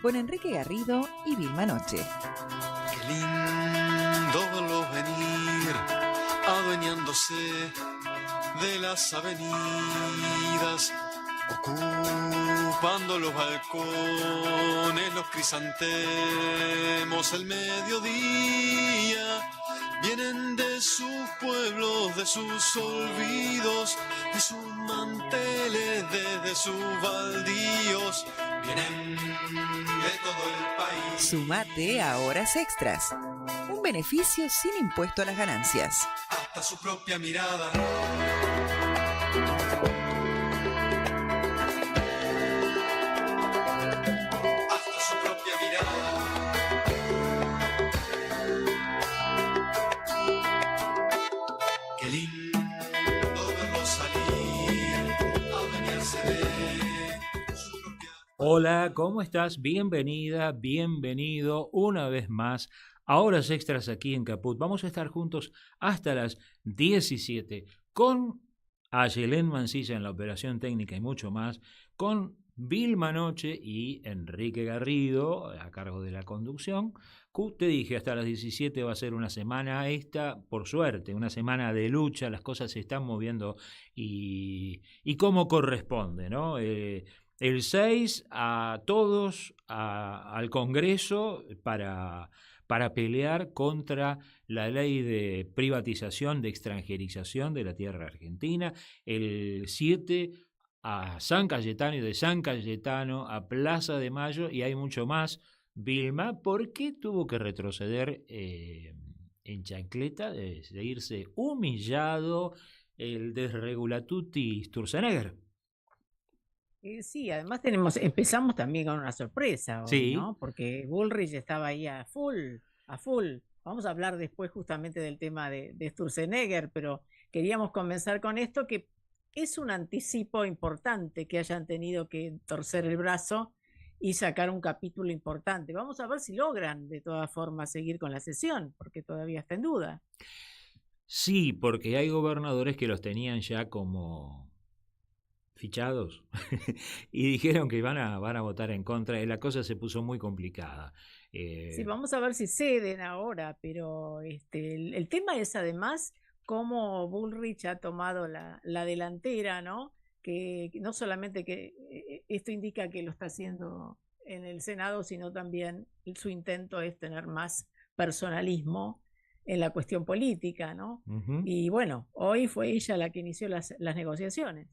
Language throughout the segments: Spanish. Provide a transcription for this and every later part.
con Enrique Garrido y Vilma Noche. Qué lindo verlos venir, adueñándose de las avenidas, ocupando los balcones, los crisantemos, el mediodía. Vienen de sus pueblos, de sus olvidos, de sus manteles, desde sus baldíos. Vienen de todo el país. Sumate a Horas Extras, un beneficio sin impuesto a las ganancias. Hasta su propia mirada. Hasta su propia mirada. Qué lindo verlo salir a bañarse de su propia. Hola, ¿cómo estás? Bienvenida, bienvenido una vez más a Horas Extras aquí en Caput. Vamos a estar juntos hasta las 17 con Ayelén Mancilla en la operación técnica y mucho más, con Vilma Noche y Enrique Garrido a cargo de la conducción. Te dije, hasta las 17 va a ser una semana esta, por suerte, una semana de lucha, las cosas se están moviendo y como corresponde, ¿no? El 6 a todos al Congreso para pelear contra la ley de privatización, de extranjerización de la tierra argentina. El 7 a San Cayetano y de San Cayetano a Plaza de Mayo, y hay mucho más. Vilma, ¿por qué tuvo que retroceder en chancleta, de seguirse humillado el desregulatuti Sturzenegger? Sí, además empezamos también con una sorpresa hoy, Sí. ¿no? Porque Bullrich estaba ahí a full. Vamos a hablar después justamente del tema de Sturzenegger, pero queríamos comenzar con esto, que es un anticipo importante que hayan tenido que torcer el brazo y sacar un capítulo importante. Vamos a ver si logran de todas formas seguir con la sesión, porque todavía está en duda. Sí, porque hay gobernadores que los tenían ya como fichados y dijeron que van a votar en contra y la cosa se puso muy complicada. Sí, vamos a ver si ceden ahora, pero el tema es además cómo Bullrich ha tomado la delantera, ¿no? Que no solamente que esto indica que lo está haciendo en el Senado, sino también su intento es tener más personalismo en la cuestión política, ¿no? Ujú. Y bueno, hoy fue ella la que inició las negociaciones.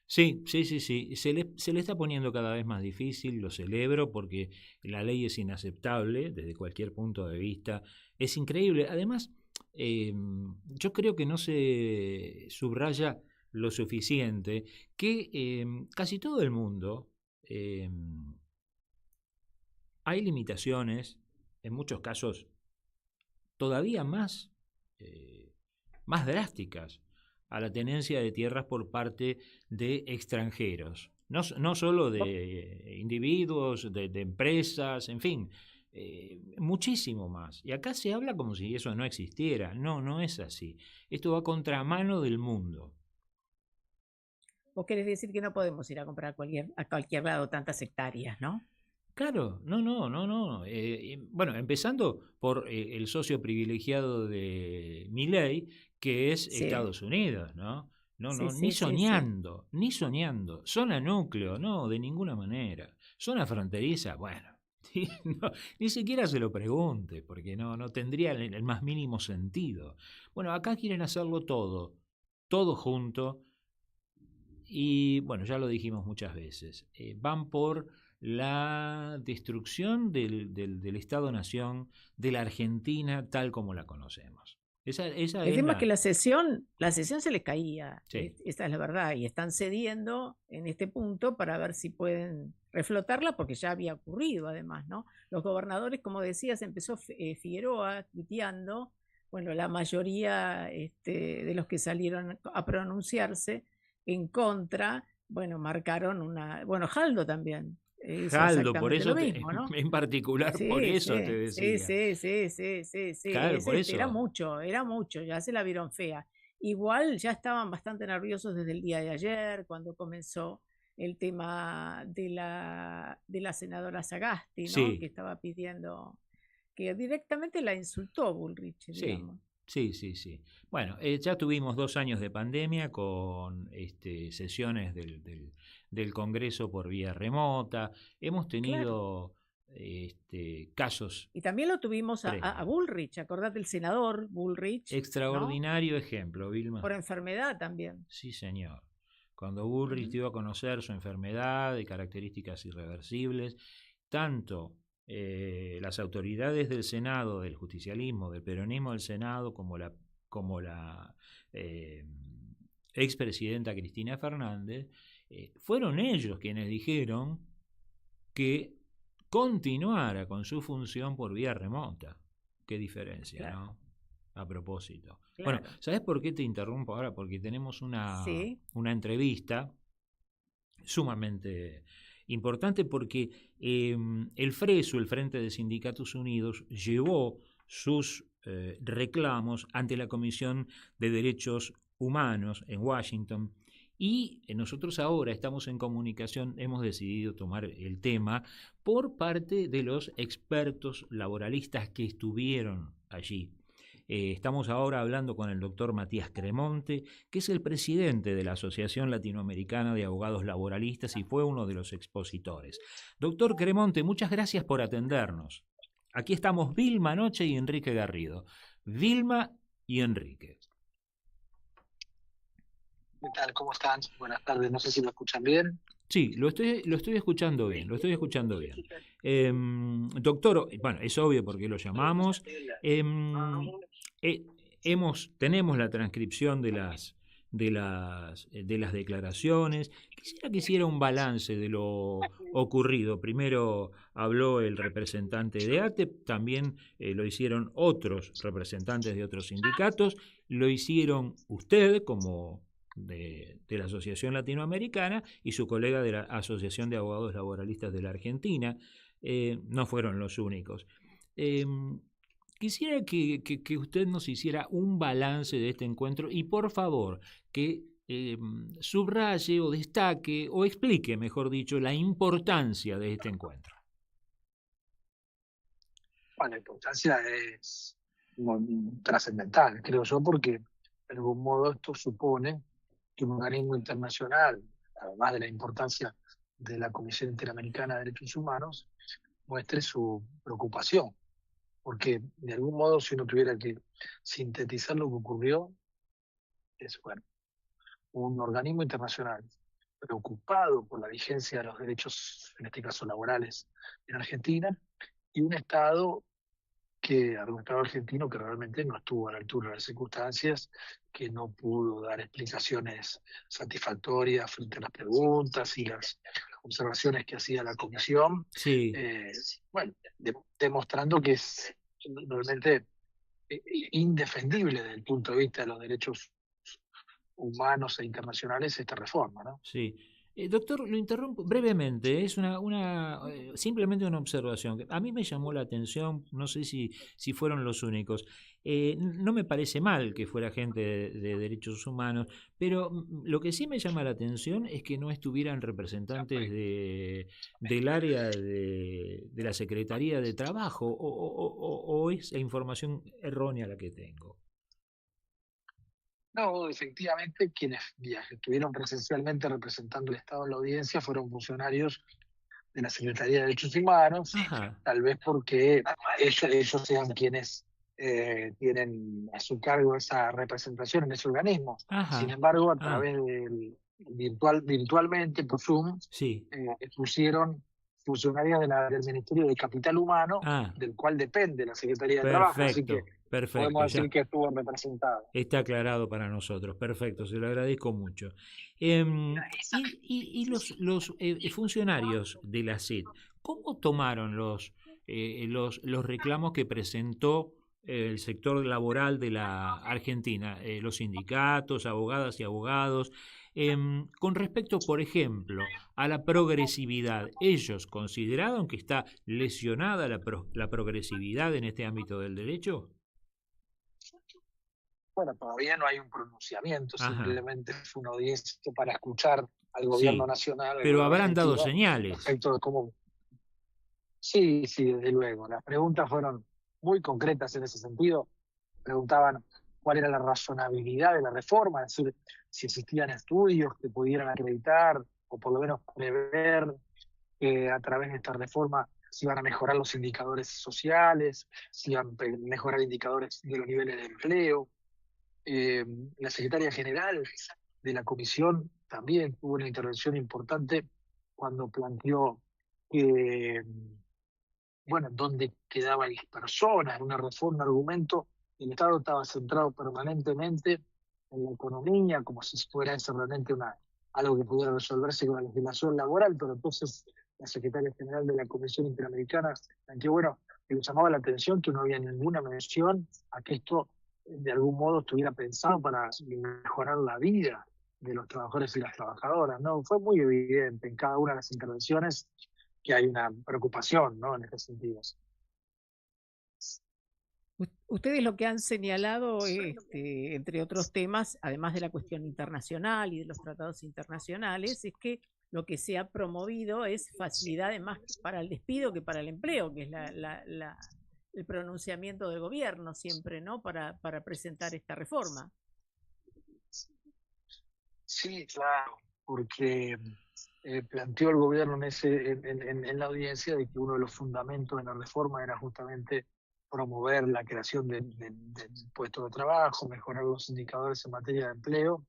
Sí. Se le está poniendo cada vez más difícil, lo celebro porque la ley es inaceptable desde cualquier punto de vista. Es increíble. Además, yo creo que no se subraya lo suficiente que casi todo el mundo hay limitaciones, en muchos casos todavía más drásticas a la tenencia de tierras por parte de extranjeros. No solo de individuos, de empresas, en fin, muchísimo más. Y acá se habla como si eso no existiera. No es así. Esto va contramano del mundo. Vos querés decir que no podemos ir a comprar a cualquier lado tantas hectáreas, ¿no? Claro, no. Bueno, empezando por el socio privilegiado de Milei, que es Sí, Estados Unidos, ¿no? sí, Ni sí, sí, sí. soñando. Zona núcleo, no, de ninguna manera. Zona fronteriza, bueno, no, ni siquiera se lo pregunte, porque no tendría el más mínimo sentido. Bueno, acá quieren hacerlo todo junto, y bueno, ya lo dijimos muchas veces, van por la destrucción del Estado-Nación, de la Argentina tal como la conocemos. Esa El es tema es que la... la sesión se les caía, Sí. esta es la verdad, y están cediendo en este punto para ver si pueden reflotarla, porque ya había ocurrido además, ¿no? Los gobernadores, como decías, empezó Figueroa tuiteando, bueno, la mayoría de los que salieron a pronunciarse en contra, bueno, marcaron bueno, Jaldo también hizo Jaldo, por exactamente lo eso, mismo, ¿no? en particular por Sí, eso te sí, sí, decía. sí, sí, sí, sí, sí. Claro, por eso. Era mucho, ya se la vieron fea. Igual ya estaban bastante nerviosos desde el día de ayer, cuando comenzó el tema de la senadora Sagasti, ¿no? Sí, Que estaba pidiendo, que directamente la insultó Bullrich, sí, digamos. sí. Bueno, ya tuvimos 2 años de pandemia con sesiones del Congreso por vía remota. Hemos Claro. tenido casos Y también lo tuvimos a previos. Bullrich, acordate el senador Bullrich, ¿no? Extraordinario ejemplo, Vilma. Por enfermedad también. Sí, señor. Cuando Bullrich Ujú. dio a conocer su enfermedad de características irreversibles, tanto las autoridades del Senado, del justicialismo, del peronismo del Senado, como la eh, expresidenta Cristina Fernández, fueron ellos quienes dijeron que continuara con su función por vía remota. Qué diferencia, Claro, ¿no? A propósito. Bueno, claro. ¿sabes por qué te interrumpo ahora? Porque tenemos Sí. una entrevista sumamente importante porque el FRESU, el Frente de Sindicatos Unidos, llevó sus reclamos ante la Comisión de Derechos Humanos en Washington y nosotros ahora estamos en comunicación, hemos decidido tomar el tema por parte de los expertos laboralistas que estuvieron allí. Estamos ahora hablando con el doctor Matías Cremonte, que es el presidente de la Asociación Latinoamericana de Abogados Laboralistas y fue uno de los expositores. Doctor Cremonte, muchas gracias por atendernos. Aquí estamos Vilma Noche y Enrique Garrido. Vilma y Enrique. ¿Qué tal? ¿Cómo están? Buenas tardes. No sé si me escuchan bien. Sí, lo estoy escuchando bien, lo estoy escuchando bien. Doctor, bueno, es obvio por qué lo llamamos. Em, eh, tenemos la transcripción de las declaraciones. Quisiera que hiciera un balance de lo ocurrido. Primero habló el representante de ATEP, también lo hicieron otros representantes de otros sindicatos, lo hicieron usted como de la Asociación Latinoamericana y su colega de la Asociación de Abogados Laboralistas de la Argentina. No fueron los únicos. Eh, Quisiera que usted nos hiciera un balance de este encuentro y por favor que subraye o destaque o explique, mejor dicho, la importancia de este encuentro. Bueno, la importancia es trascendental, creo yo, porque de algún modo esto supone que un organismo internacional, además de la importancia de la Comisión Interamericana de Derechos Humanos, muestre su preocupación. Porque de algún modo, si uno tuviera que sintetizar lo que ocurrió, es bueno, un organismo internacional preocupado por la vigencia de los derechos, en este caso laborales, en Argentina, y un Estado argentino que realmente no estuvo a la altura de las circunstancias, que no pudo dar explicaciones satisfactorias frente a las preguntas y las observaciones que hacía la comisión, Sí, bueno, demostrando que es realmente indefendible desde el punto de vista de los derechos humanos e internacionales esta reforma, ¿no? sí. Doctor, lo interrumpo brevemente, es simplemente una observación. A mí me llamó la atención, no sé si fueron los únicos. No me parece mal que fuera gente de derechos humanos, pero lo que sí me llama la atención es que no estuvieran representantes del área de la Secretaría de Trabajo, o es la información errónea la que tengo. No, efectivamente, quienes estuvieron presencialmente representando el Estado en la audiencia fueron funcionarios de la Secretaría de Derechos Humanos, Ajá, tal vez porque ellos sean quienes tienen a su cargo esa representación en ese organismo. Sin ajá, embargo, a ah, través virtualmente, por Zoom, sí, pusieron funcionarios del Ministerio de Capital Humano, ah. del cual depende la Secretaría de Trabajo, así que Perfecto, podemos ya decir que estuvo representado. está aclarado para nosotros. Perfecto, se lo agradezco mucho. Y los funcionarios de la SID, ¿cómo tomaron los reclamos que presentó el sector laboral de la Argentina, los sindicatos, abogadas y abogados? Con respecto, por ejemplo, a la progresividad, ¿ellos consideraron que está lesionada la progresividad en este ámbito del derecho? Bueno, todavía no hay un pronunciamiento, Ajá, simplemente fue una audiencia para escuchar al gobierno Sí, nacional, al pero gobierno habrán dado argentino, señales. respecto de cómo. Sí, sí, desde luego. Las preguntas fueron muy concretas en ese sentido. Preguntaban cuál era la razonabilidad de la reforma, es decir, si existían estudios que pudieran acreditar o por lo menos prever que a través de esta reforma se iban a mejorar los indicadores sociales, se iban a mejorar indicadores de los niveles de empleo. Eh, la secretaria general de la comisión también tuvo una intervención importante cuando planteó que, bueno, dónde quedaban las personas, una reforma, un argumento. El Estado estaba centrado permanentemente en la economía, como si fuera eso realmente algo que pudiera resolverse con la legislación laboral, pero entonces la secretaria general de la Comisión Interamericana planteó, bueno, que le llamaba la atención que no había ninguna mención a que esto de algún modo estuviera pensado para mejorar la vida de los trabajadores y las trabajadoras, ¿no? Fue muy evidente en cada una de las intervenciones que hay una preocupación, ¿no? En este sentido. Ustedes lo que han señalado, entre otros temas, además de la cuestión internacional y de los tratados internacionales, es que lo que se ha promovido es facilidades más para el despido que para el empleo, que es el pronunciamiento del gobierno siempre, ¿no? Para presentar esta reforma. Sí, claro, porque planteó el gobierno en la audiencia de que uno de los fundamentos de la reforma era justamente promover la creación de puestos de trabajo, mejorar los indicadores en materia de empleo,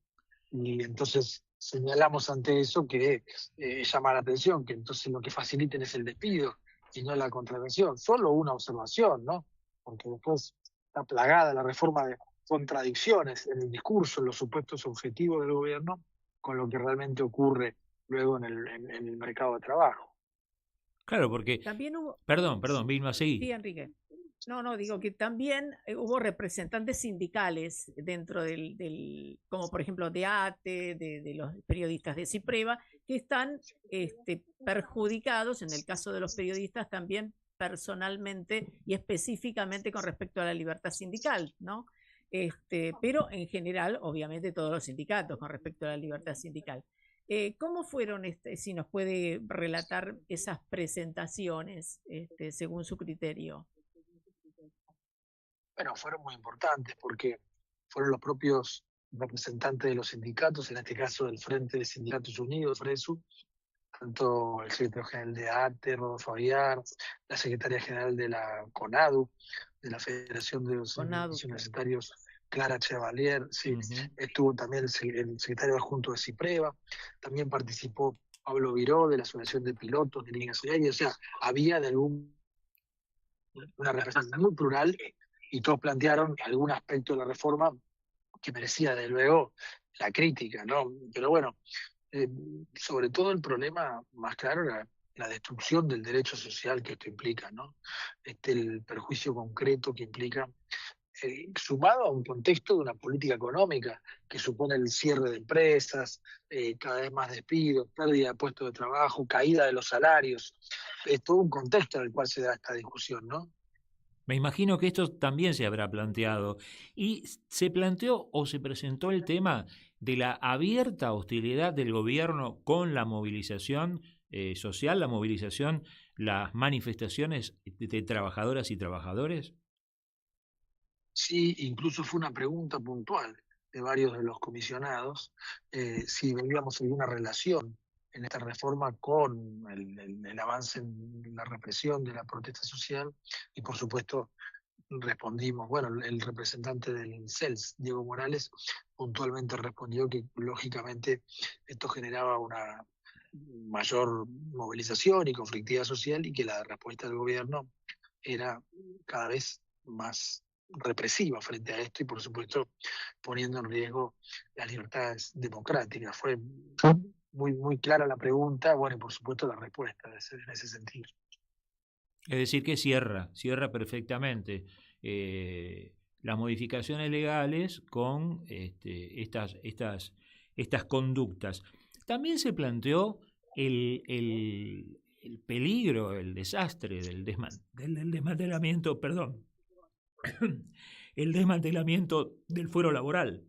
y entonces señalamos ante eso que llama la atención, que entonces lo que faciliten es el despido y no la contravención. Solo una observación, ¿no? Porque después está plagada la reforma de contradicciones en el discurso, en los supuestos objetivos del gobierno, con lo que realmente ocurre luego en el mercado de trabajo. Claro, porque, También hubo, perdón, Vilma, sí, seguí. Enrique. No, digo que también hubo representantes sindicales dentro como por ejemplo de ATE, de los periodistas de CIPREVA, que están perjudicados, en el caso de los periodistas también personalmente y específicamente con respecto a la libertad sindical, ¿no? Pero en general, obviamente, todos los sindicatos con respecto a la libertad sindical. ¿Cómo fueron, si nos puede relatar esas presentaciones, según su criterio? Bueno, fueron muy importantes porque fueron los propios representantes de los sindicatos, en este caso del Frente de Sindicatos Unidos, FRESU, tanto el secretario general de ATE, Rodolfo Aguiar, la secretaria general de la CONADU, de la Federación de los CONADU, Universitarios, Clara Chevalier, sí, Ujú. estuvo también el secretario adjunto de CIPREVA, también participó Pablo Viró de la Asociación de Pilotos de Líneas Aéreas, o sea, había una representación muy plural y todos plantearon algún aspecto de la reforma que merecía, desde luego, la crítica, ¿no? Pero bueno, eh, sobre todo el problema más claro era la destrucción del derecho social que esto implica, ¿no? El perjuicio concreto que implica, sumado a un contexto de una política económica que supone el cierre de empresas, cada vez más despidos, pérdida de puestos de trabajo, caída de los salarios. Es todo un contexto en el cual se da esta discusión, ¿no? Me imagino que esto también se habrá planteado. ¿Y se planteó o se presentó el tema de la abierta hostilidad del gobierno con la movilización social, la movilización, las manifestaciones de trabajadoras y trabajadores? Sí, incluso fue una pregunta puntual de varios de los comisionados, si veíamos alguna relación en esta reforma con el avance en la represión de la protesta social, y por supuesto respondimos, bueno, el representante del CELS, Diego Morales, puntualmente respondió que lógicamente esto generaba una mayor movilización y conflictividad social y que la respuesta del gobierno era cada vez más represiva frente a esto y por supuesto poniendo en riesgo las libertades democráticas. Fue muy clara la pregunta, bueno, y por supuesto la respuesta en ese sentido. Es decir, que cierra perfectamente las modificaciones legales con estas conductas. También se planteó el peligro, el desastre del desmantelamiento, perdón, el desmantelamiento del fuero laboral.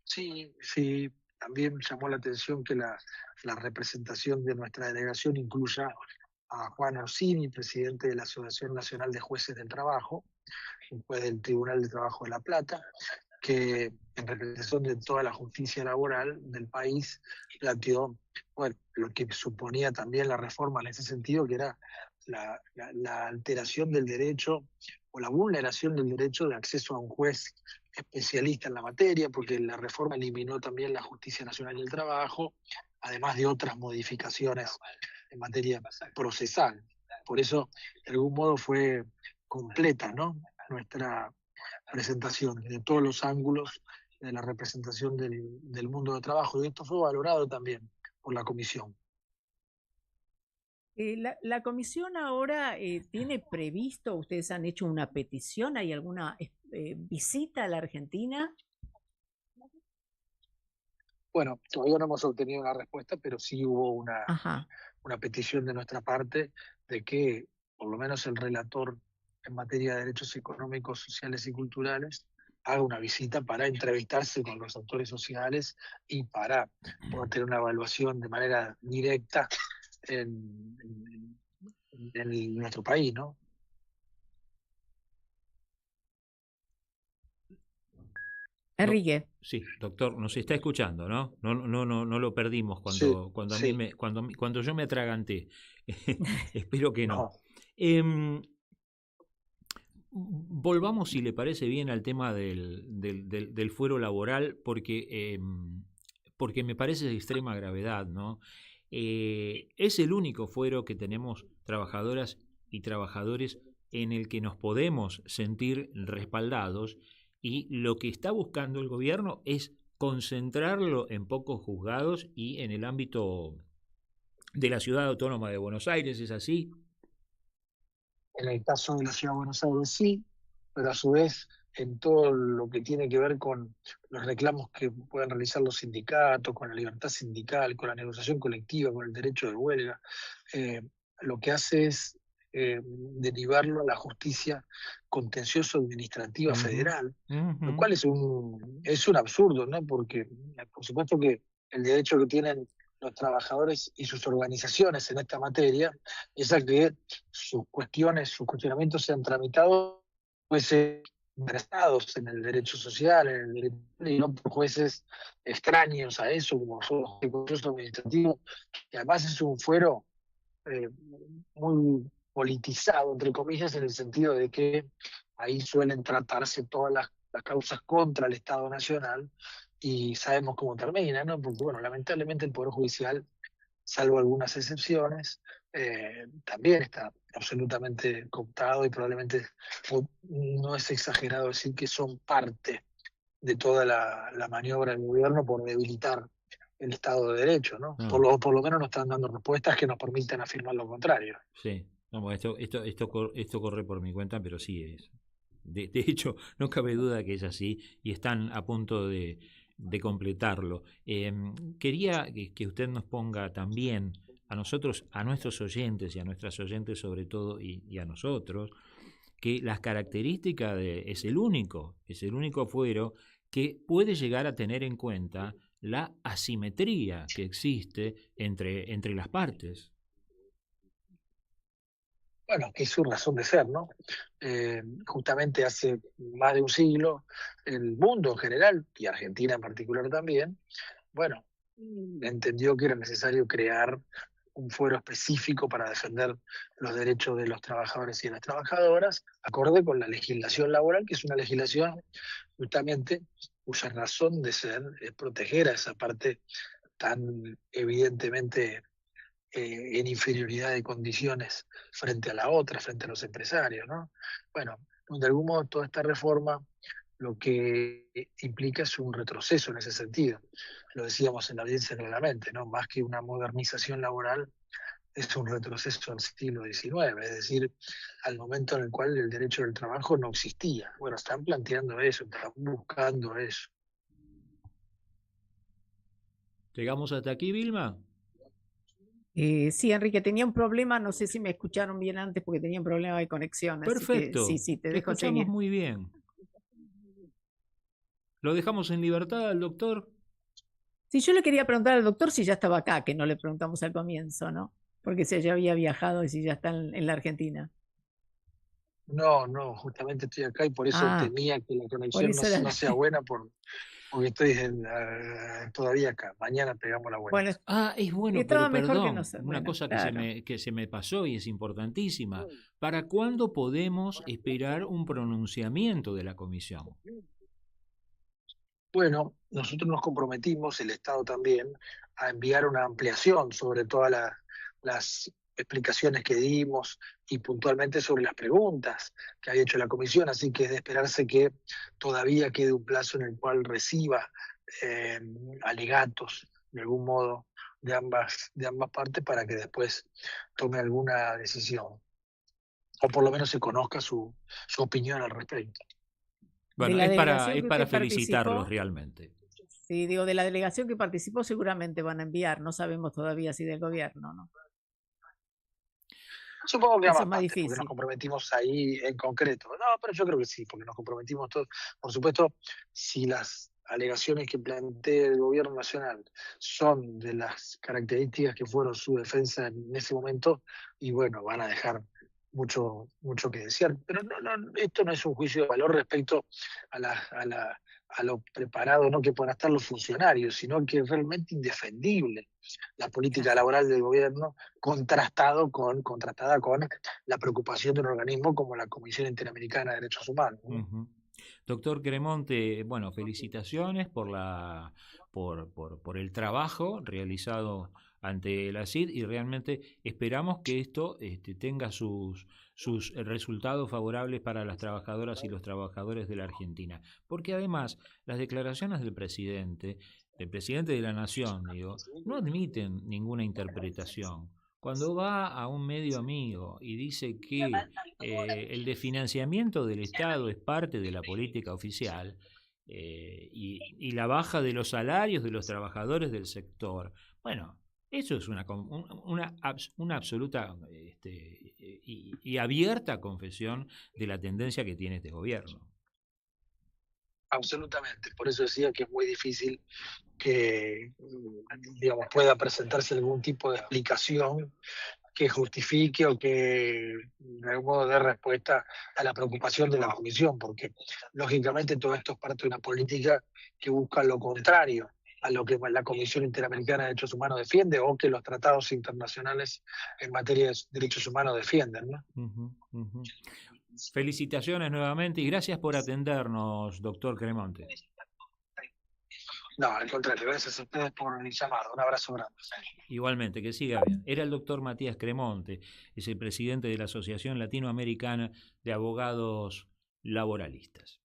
Sí, sí, también llamó la atención que la representación de nuestra delegación incluya a Juan Orsini, presidente de la Asociación Nacional de Jueces del Trabajo, un juez del Tribunal de Trabajo de La Plata, que en representación de toda la justicia laboral del país planteó, bueno, lo que suponía también la reforma en ese sentido, que era la alteración del derecho o la vulneración del derecho de acceso a un juez especialista en la materia, porque la reforma eliminó también la Justicia Nacional del Trabajo, además de otras modificaciones en materia procesal. Por eso, de algún modo, fue completa, ¿no?, nuestra presentación de todos los ángulos de la representación del mundo de trabajo, y esto fue valorado también por la comisión. La comisión ahora tiene previsto, ustedes han hecho una petición, ¿hay alguna visita a la Argentina? Bueno, todavía no hemos obtenido una respuesta, pero sí hubo Ajá. una petición de nuestra parte de que por lo menos el relator en materia de derechos económicos, sociales y culturales haga una visita para entrevistarse con los actores sociales y para poder tener una evaluación de manera directa en nuestro país, ¿no? Enrique. Sí, doctor, nos está escuchando, ¿no? No lo perdimos cuando sí. cuando yo me atraganté. Espero que no. No. Volvamos, si le parece bien, al tema del fuero laboral, porque me parece de extrema gravedad, ¿no? Es el único fuero que tenemos trabajadoras y trabajadores en el que nos podemos sentir respaldados, y lo que está buscando el gobierno es concentrarlo en pocos juzgados y en el ámbito de la Ciudad Autónoma de Buenos Aires. ¿Es así? En el caso de la Ciudad de Buenos Aires sí, pero a su vez en todo lo que tiene que ver con los reclamos que puedan realizar los sindicatos, con la libertad sindical, con la negociación colectiva, con el derecho de huelga, lo que hace es derivarlo a la justicia contencioso-administrativa federal, lo cual es un absurdo, ¿no? Porque por supuesto que el derecho que tienen los trabajadores y sus organizaciones en esta materia es a que sus cuestionamientos sean tramitados, pues ingresados en el derecho social, en el derecho, y no por jueces extraños a eso, como son los contenciosos administrativos, y además es un fuero muy politizado, entre comillas, en el sentido de que ahí suelen tratarse todas las causas contra el Estado Nacional, y sabemos cómo termina, ¿no? Porque, bueno, lamentablemente el Poder Judicial, salvo algunas excepciones, también está absolutamente cooptado, y probablemente no es exagerado decir que son parte de toda la maniobra del gobierno por debilitar el Estado de Derecho, ¿no? No. Por lo menos nos están dando respuestas que nos permiten afirmar lo contrario. Sí, no, bueno, esto corre por mi cuenta, pero sí es. De hecho, no cabe duda que es así, y están a punto de completarlo. Quería que usted nos ponga también a nosotros, a nuestros oyentes y a nuestras oyentes sobre todo, y a nosotros, que las características es el único fuero que puede llegar a tener en cuenta la asimetría que existe entre las partes. Bueno, que es su razón de ser, ¿no? Justamente hace más de un siglo, el mundo en general, y Argentina en particular también, bueno, entendió que era necesario crear un fuero específico para defender los derechos de los trabajadores y de las trabajadoras, acorde con la legislación laboral, que es una legislación justamente cuya razón de ser es proteger a esa parte tan evidentemente en inferioridad de condiciones frente a la otra, frente a los empresarios, ¿no? Bueno, de algún modo toda esta reforma lo que implica es un retroceso en ese sentido. Lo decíamos en la audiencia claramente, ¿no? Más que una modernización laboral, es un retroceso al siglo XIX, es decir, al momento en el cual el derecho del trabajo no existía. Bueno, están planteando eso, están buscando eso. ¿Llegamos hasta aquí, Vilma? Sí, Enrique, tenía un problema, no sé si me escucharon bien antes porque tenía un problema de conexión. Perfecto. Así que, sí, te dejo escuchamos seguir. muy bien. ¿Lo dejamos en libertad al doctor? Sí, yo le quería preguntar al doctor si ya estaba acá, que no le preguntamos al comienzo, ¿no? Porque si ya había viajado y si ya está en la Argentina. No, no, justamente estoy acá y por eso Ah, temía que la por conexión eso era... no sea buena porque estoy todavía acá. Mañana pegamos la Bueno, vuelta. Es bueno, pero estaba mejor que no perdón, sé. una Bueno, cosa claro. que se me pasó y es importantísima. ¿Para cuándo podemos esperar un pronunciamiento de la comisión? Bueno, nosotros nos comprometimos, el Estado también, a enviar una ampliación sobre todas las explicaciones que dimos y puntualmente sobre las preguntas que había hecho la comisión, así que es de esperarse que todavía quede un plazo en el cual reciba eh, alegatos de algún modo de ambas partes para que después tome alguna decisión, o por lo menos se conozca su opinión al respecto. De Bueno, la es delegación que para usted felicitarlos participó, realmente. sí, digo, de la delegación que participó seguramente van a enviar, no sabemos todavía si del gobierno, ¿no? Supongo que Eso ambas es más partes, porque nos difícil. comprometimos ahí en concreto. No, pero yo creo que sí, porque nos comprometimos todos. Por supuesto, si las alegaciones que plantea el gobierno nacional son de las características que fueron su defensa en ese momento, y bueno, van a dejar mucho que desear. Pero esto no es un juicio de valor respecto a lo preparado, no que puedan estar los funcionarios, sino que es realmente indefendible la política laboral del gobierno contrastada con la preocupación de un organismo como la Comisión Interamericana de Derechos Humanos, ¿no? Ujú. Doctor Cremonte, bueno, felicitaciones por el trabajo realizado ante la CID y realmente esperamos que esto tenga sus resultados favorables para las trabajadoras y los trabajadores de la Argentina. Porque además las declaraciones del presidente de la Nación, digo, no admiten ninguna interpretación. Cuando va a un medio amigo y dice que el desfinanciamiento del Estado es parte de la política oficial y la baja de los salarios de los trabajadores del sector, bueno, eso es una absoluta y abierta confesión de la tendencia que tiene este gobierno. Absolutamente. Por eso decía que es muy difícil que, digamos, pueda presentarse algún tipo de explicación que justifique o que de algún modo dé respuesta a la preocupación de la Comisión, porque lógicamente todo esto es parte de una política que busca lo contrario a lo que la Comisión Interamericana de Derechos Humanos defiende o que los tratados internacionales en materia de derechos humanos defienden, ¿no? Uh-huh, uh-huh. Felicitaciones nuevamente y gracias por atendernos, doctor Cremonte. No, al contrario, gracias a ustedes por el llamado. Un abrazo grande. Igualmente, que siga bien. Era el doctor Matías Cremonte, es el presidente de la Asociación Latinoamericana de Abogados Laboralistas.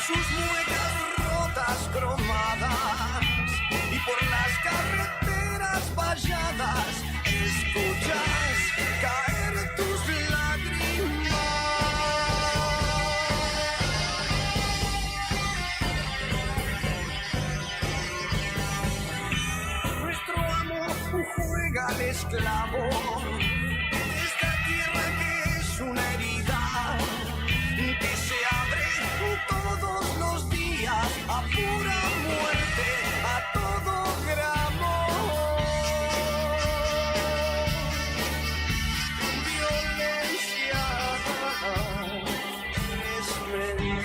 Sus muecas rotas cromadas y por las carreteras valladas escuchas caer tus lágrimas. Nuestro amor juega al esclavo de esta tierra que es una herida que se abre todos los días a pura muerte, a todo gramo. Violencia es mentir.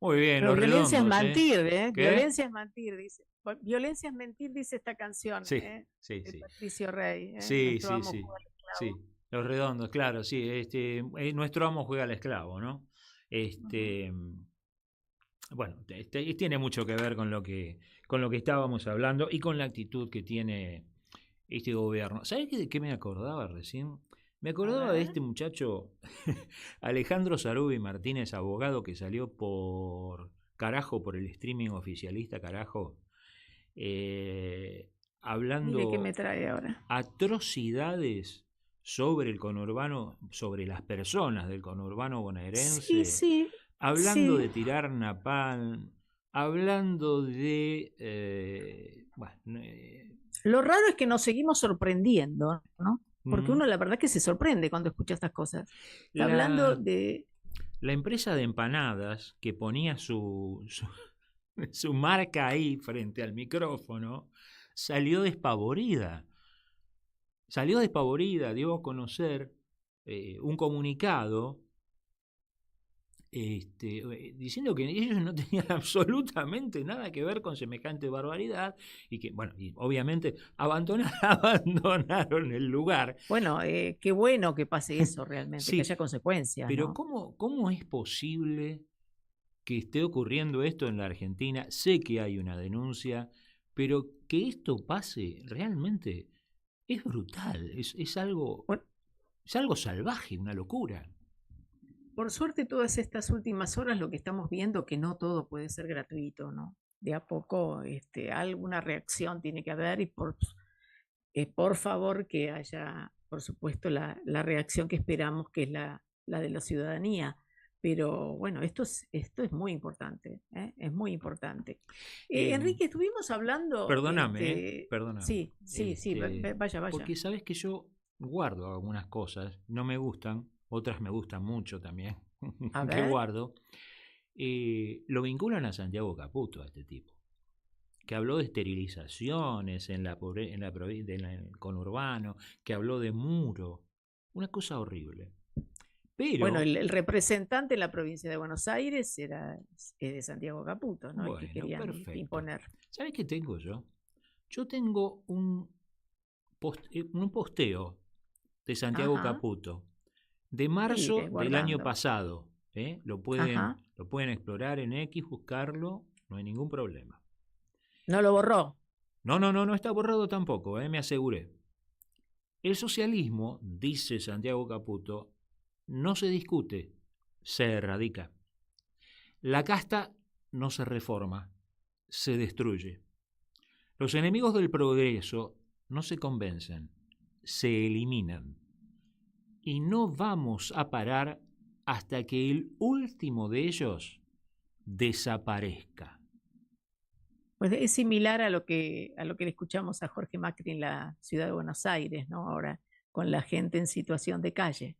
Muy bien, Pero los violencia es redondos, ¿eh? mentir, ¿eh? ¿Qué? Violencia es mentir, dice. Violencia es mentir, dice esta canción, Sí, ¿eh? sí, De sí. Patricio Rey, ¿eh? Sí, Nuestro sí, amo sí. juega al esclavo. Sí, los redondos, claro, sí. Nuestro amo juega al esclavo, ¿no? Ujú. Este, bueno, tiene mucho que ver con lo que estábamos hablando y con la actitud que tiene este gobierno. ¿Sabés de qué me acordaba recién? Me A acordaba de ver. este muchacho, Alejandro Sarubi Martínez, abogado que salió por el streaming oficialista, carajo, eh, Mire qué me hablando trae ahora. atrocidades sobre el conurbano, sobre las personas del conurbano Sí, bonaerense, sí, hablando sí. de tirar napalm, hablando de... Lo raro es que nos seguimos sorprendiendo, ¿no? Porque mm, uno la verdad que se sorprende cuando escucha estas cosas. Está hablando la, de... la empresa de empanadas que ponía su marca ahí frente al micrófono, salió despavorida. Salió despavorida, dio a conocer un comunicado diciendo que ellos no tenían absolutamente nada que ver con semejante barbaridad y que, bueno, y obviamente abandonaron el lugar. Bueno, qué bueno que pase eso realmente, que Sí, haya consecuencias, pero ¿no? ¿cómo es posible que esté ocurriendo esto en la Argentina? Sé que hay una denuncia, pero que esto pase realmente es brutal, Bueno, es algo salvaje, una locura. por suerte todas estas últimas horas lo que estamos viendo que no todo puede ser gratuito, ¿no? De a poco alguna reacción tiene que haber y por favor que haya, por supuesto, la reacción que esperamos, que es la de la ciudadanía. Pero bueno, esto es muy importante, ¿eh? Es muy importante. Eh, Enrique, estuvimos hablando, perdóname. sí, sí, sí, vaya, vaya. Porque sabes que yo guardo algunas cosas, no me gustan, otras me gustan mucho también, A que ver, guardo. Lo vinculan a Santiago Caputo, a este tipo, que habló de esterilizaciones en el conurbano, que habló de muro, una cosa horrible. bueno, Pero, el representante en la provincia de Buenos Aires es de Santiago Caputo, ¿no? El que bueno, querían perfecto. imponer. ¿Sabes qué tengo yo? Yo tengo un posteo de Santiago Ajá, Caputo de mire, marzo del año guardando. pasado. Ajá, Lo pueden explorar en X, buscarlo, no hay ningún problema. no lo borró. No, no, no, no está borrado tampoco, me aseguré. El socialismo, dice Santiago Caputo, no se discute, se erradica. La casta no se reforma, se destruye. Los enemigos del progreso no se convencen, se eliminan. Y no vamos a parar hasta que el último de ellos desaparezca. Pues es similar a lo que le escuchamos a Jorge Macri en la ciudad de Buenos Aires, ¿no? Ahora, con la gente en situación de calle,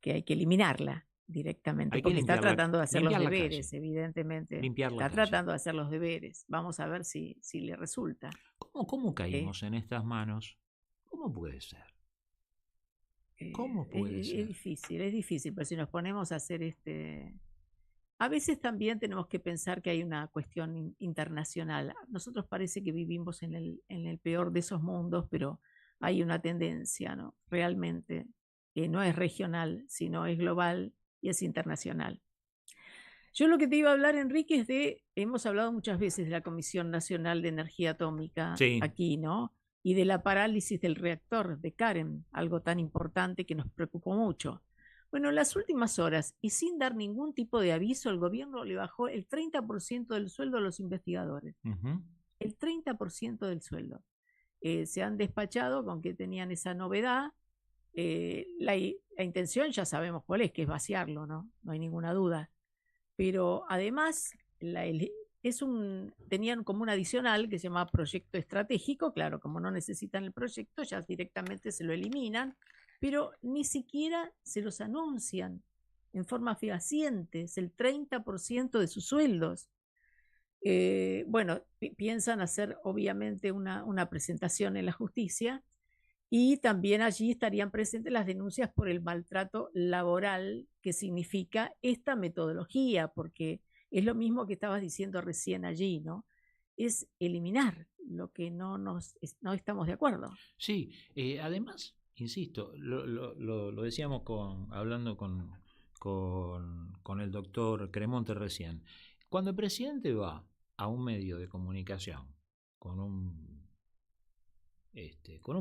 que hay que eliminarla directamente, Hay que porque está tratando de hacer los limpiar la deberes, calle, evidentemente. limpiar la Está calle. tratando de hacer los deberes. Vamos a ver si le resulta. ¿Cómo ¿Eh? caímos en estas manos? ¿Cómo puede ser? ¿Cómo puede Es ser? difícil, pero si nos ponemos a hacer A veces también tenemos que pensar que hay una cuestión internacional. Nosotros parece que vivimos en el peor de esos mundos, pero hay una tendencia, ¿no? Realmente, que no es regional, sino es global y es internacional. Yo lo que te iba a hablar, Enrique, hemos hablado muchas veces de la Comisión Nacional de Energía Atómica Sí. aquí, ¿no? Y de la parálisis del reactor de Karen, algo tan importante que nos preocupó mucho. Bueno, en las últimas horas, y sin dar ningún tipo de aviso, el gobierno le bajó el 30% del sueldo a los investigadores. Ujú. El 30% del sueldo. Se han despachado con que tenían esa novedad. La intención ya sabemos cuál es, que es vaciarlo, ¿no? No hay ninguna duda. Pero además, tenían como un adicional que se llama proyecto estratégico. Claro, como no necesitan el proyecto, ya directamente se lo eliminan, pero ni siquiera se los anuncian en forma fehaciente, es el 30% de sus sueldos. Bueno, piensan hacer obviamente una presentación en la justicia y también allí estarían presentes las denuncias por el maltrato laboral que significa esta metodología, porque Es lo mismo que estabas diciendo recién allí, ¿no? Es eliminar lo que no estamos de acuerdo. Sí, además, insisto, lo decíamos hablando con el doctor Cremonte recién. Cuando el presidente va a un medio de comunicación con un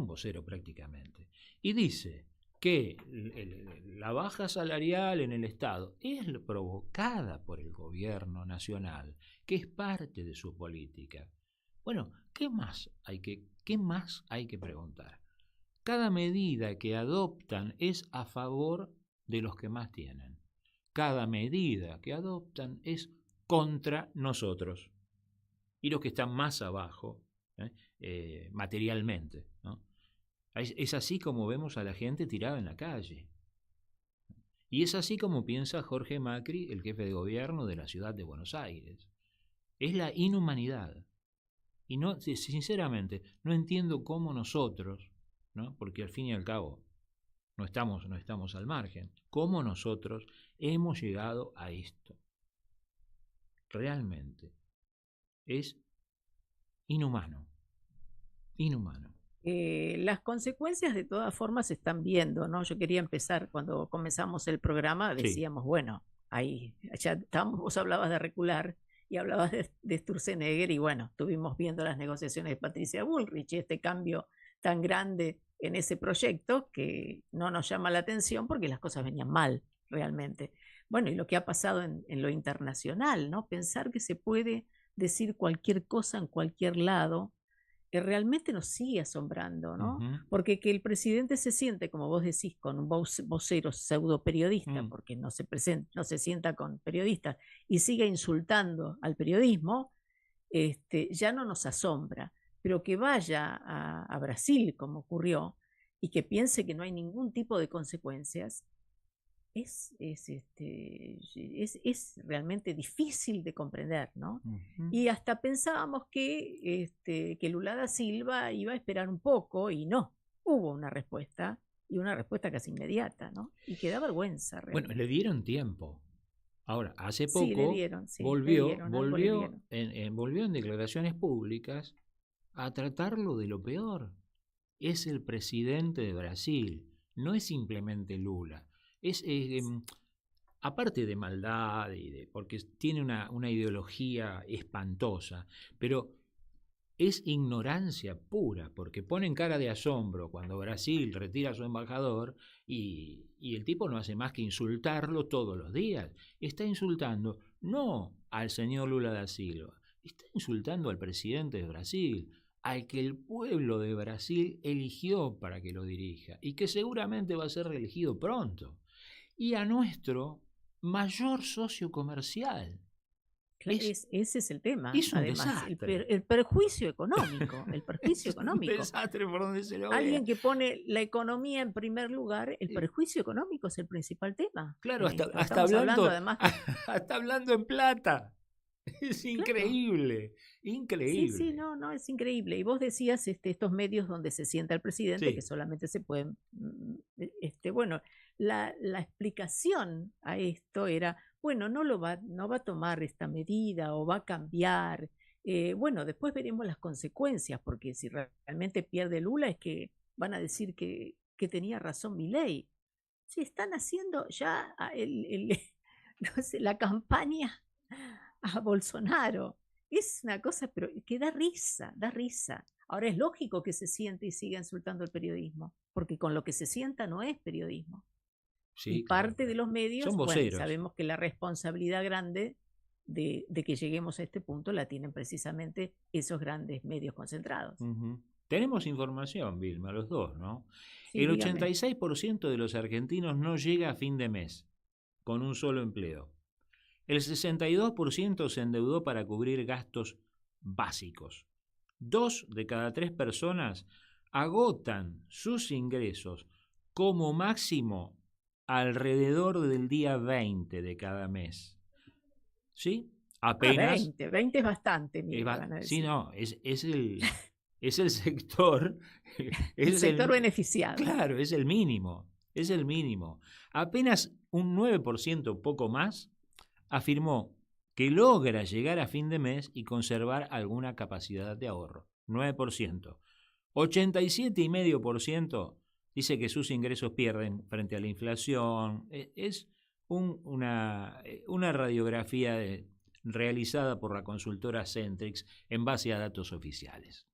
vocero prácticamente y dice que la baja salarial en el Estado es provocada por el gobierno nacional, que es parte de su política. Bueno, ¿qué más hay que preguntar? Cada medida que adoptan es a favor de los que más tienen. Cada medida que adoptan es contra nosotros y los que están más abajo materialmente, ¿no? Es así como vemos a la gente tirada en la calle. Y es así como piensa Jorge Macri, el jefe de gobierno de la ciudad de Buenos Aires. Es la inhumanidad. Y no, sinceramente, no entiendo cómo nosotros, ¿no? Porque al fin y al cabo no estamos al margen, cómo nosotros hemos llegado a esto. Realmente es inhumano. Inhumano. Las consecuencias de todas formas se están viendo, ¿no? Yo quería empezar, cuando comenzamos el programa, decíamos, bueno, ahí ya estábamos, vos hablabas de recular y hablabas de Sturzenegger, y bueno, estuvimos viendo las negociaciones de Patricia Bullrich y este cambio tan grande en ese proyecto que no nos llama la atención porque las cosas venían mal realmente. Bueno, y lo que ha pasado en lo internacional, ¿no? Pensar que se puede decir cualquier cosa en cualquier lado, que realmente nos sigue asombrando, ¿no? Porque que el presidente se siente, como vos decís, con un vocero pseudo periodista, porque no se sienta con periodistas, y siga insultando al periodismo, ya no nos asombra. Pero que vaya a Brasil, como ocurrió, y que piense que no hay ningún tipo de consecuencias, es realmente difícil de comprender, ¿no? Y hasta pensábamos que Lula da Silva iba a esperar un poco, y no, hubo una respuesta, y una respuesta casi inmediata, ¿no? Y que da vergüenza realmente. Bueno, le dieron tiempo. Ahora, hace poco volvió en declaraciones públicas a tratarlo de lo peor. Es el presidente de Brasil, no es simplemente Lula. Es aparte de maldad porque tiene una ideología espantosa, pero es ignorancia pura, porque ponen cara de asombro cuando Brasil retira a su embajador y el tipo no hace más que insultarlo todos los días. Está insultando no al señor Lula da Silva, está insultando al presidente de Brasil, al que el pueblo de Brasil eligió para que lo dirija y que seguramente va a ser reelegido pronto. Y a nuestro mayor socio comercial. Ese es el tema. Es un además, desastre. El perjuicio económico. El perjuicio económico. Un desastre por donde se lo vea. Alguien que pone la economía en primer lugar, el perjuicio económico es el principal tema. Claro, hasta hablando además, hasta hablando en plata. Es increíble, claro. Increíble. Sí, no, es increíble. Y vos decías estos medios donde se sienta el presidente, que solamente se pueden... bueno, la explicación a esto era, bueno, no va a tomar esta medida o va a cambiar. Bueno, después veremos las consecuencias, porque si realmente pierde Lula es que van a decir que tenía razón Milei. Sí, están haciendo ya no sé, la campaña a Bolsonaro. Es una cosa, pero que da risa. Ahora es lógico que se siente y siga insultando el periodismo, porque con lo que se sienta no es periodismo. Sí, y parte de los medios, bueno, sabemos que la responsabilidad grande de que lleguemos a este punto la tienen precisamente esos grandes medios concentrados. Tenemos información, Vilma, los dos, ¿no? Sí, el dígame. 86% de los argentinos no llega a fin de mes con un solo empleo. El 62% se endeudó para cubrir gastos básicos. 2 de cada 3 personas agotan sus ingresos como máximo alrededor del día 20 de cada mes. ¿Sí? Apenas. 20 es bastante. Sí, no, es el sector. El sector beneficiado. Claro, es el mínimo. Es el mínimo. Apenas un 9%, poco más, afirmó que logra llegar a fin de mes y conservar alguna capacidad de ahorro. 9%. 87,5% dice que sus ingresos pierden frente a la inflación. Es una radiografía realizada por la consultora Centrix en base a datos oficiales.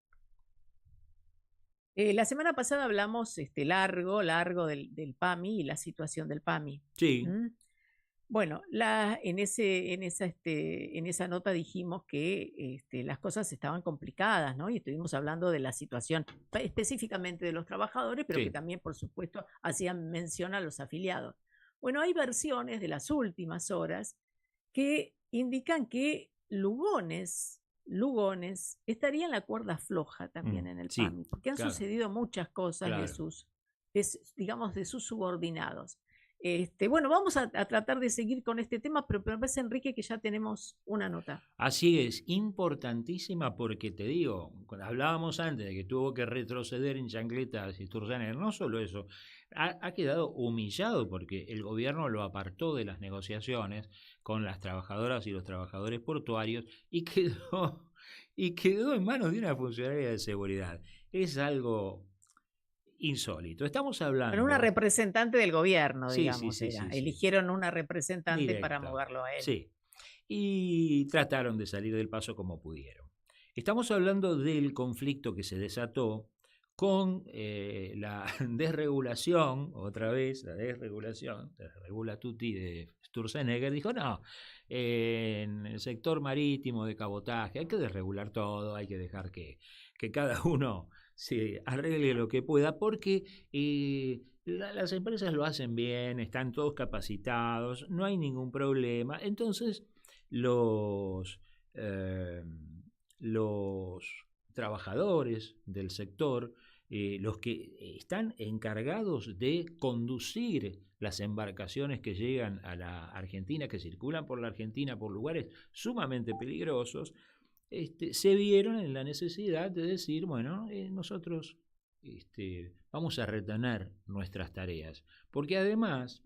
La semana pasada hablamos largo del PAMI y la situación del PAMI. Sí. Bueno, en esa nota dijimos que las cosas estaban complicadas, ¿no? Y estuvimos hablando de la situación específicamente de los trabajadores, pero Sí. que también, por supuesto, hacían mención a los afiliados. Bueno, hay versiones de las últimas horas que indican que Lugones estaría en la cuerda floja también en el sí, PAMI, porque han claro. sucedido muchas cosas Claro. de sus subordinados. Bueno, vamos a tratar de seguir con este tema, pero me parece, Enrique, que ya tenemos una nota. Así es, importantísima porque te digo, cuando hablábamos antes de que tuvo que retroceder en chancletas y Sturzenegger, no solo eso, ha quedado humillado porque el gobierno lo apartó de las negociaciones con las trabajadoras y los trabajadores portuarios y quedó en manos de una funcionaria de seguridad. Es algo insólito. Estamos hablando... Bueno, una representante del gobierno, Sí, digamos, sí, era. sí. Eligieron una representante para Directo. moverlo a él. Sí, y trataron de salir del paso como pudieron. Estamos hablando del conflicto que se desató con la desregulación, otra vez, la desregulación, la regula tutti de Sturzenegger, dijo no, en el sector marítimo de cabotaje hay que desregular todo, hay que dejar que cada uno se arregle lo que pueda, porque las empresas lo hacen bien, están todos capacitados, no hay ningún problema. Entonces los trabajadores del sector, los que están encargados de conducir las embarcaciones que llegan a la Argentina, que circulan por la Argentina por lugares sumamente peligrosos, se vieron en la necesidad de decir, bueno, nosotros vamos a retener nuestras tareas, porque además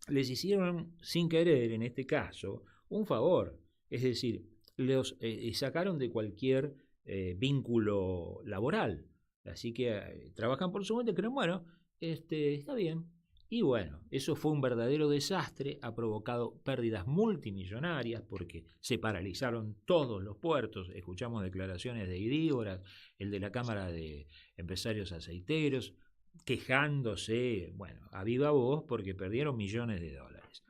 les hicieron sin querer, en este caso, un favor, es decir, los sacaron de cualquier vínculo laboral, así que trabajan por su cuenta y creen, bueno, está bien. Y bueno, eso fue un verdadero desastre, ha provocado pérdidas multimillonarias porque se paralizaron todos los puertos. Escuchamos declaraciones de Idígoras, el de la Cámara de Empresarios Aceiteros, quejándose, bueno, a viva voz porque perdieron millones de dólares.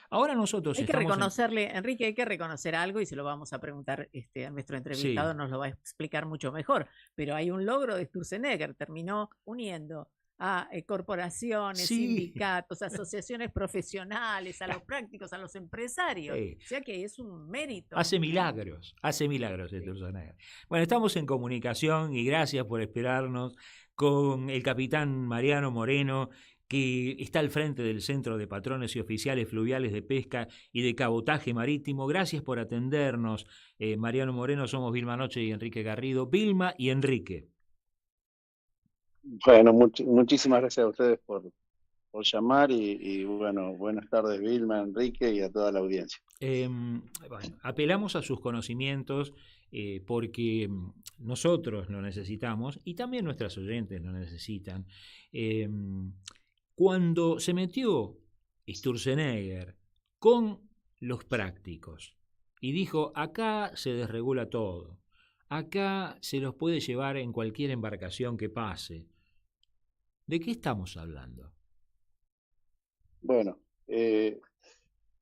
Ahora nosotros hay que reconocerle, Enrique, hay que reconocer algo y se lo vamos a preguntar a nuestro entrevistado, sí. Nos lo va a explicar mucho mejor, pero hay un logro de Sturzenegger, terminó uniendo a corporaciones, sí. Sindicatos, asociaciones profesionales, a los prácticos, a los empresarios. Sí. O sea que es un mérito. Hace milagros Sturzenegger. Bueno, estamos en comunicación y gracias por esperarnos con el capitán Mariano Moreno, que está al frente del Centro de Patrones y Oficiales Fluviales de Pesca y de Cabotaje Marítimo. Gracias por atendernos, Mariano Moreno. Somos Vilma Noche y Enrique Garrido. Vilma y Enrique. Bueno, muchísimas gracias a ustedes por llamar y bueno, buenas tardes Vilma, Enrique y a toda la audiencia. Bueno, apelamos a sus conocimientos porque nosotros lo necesitamos y también nuestras oyentes lo necesitan. Cuando se metió Sturzenegger con los prácticos y dijo, acá se desregula todo, acá se los puede llevar en cualquier embarcación que pase, ¿de qué estamos hablando? Bueno,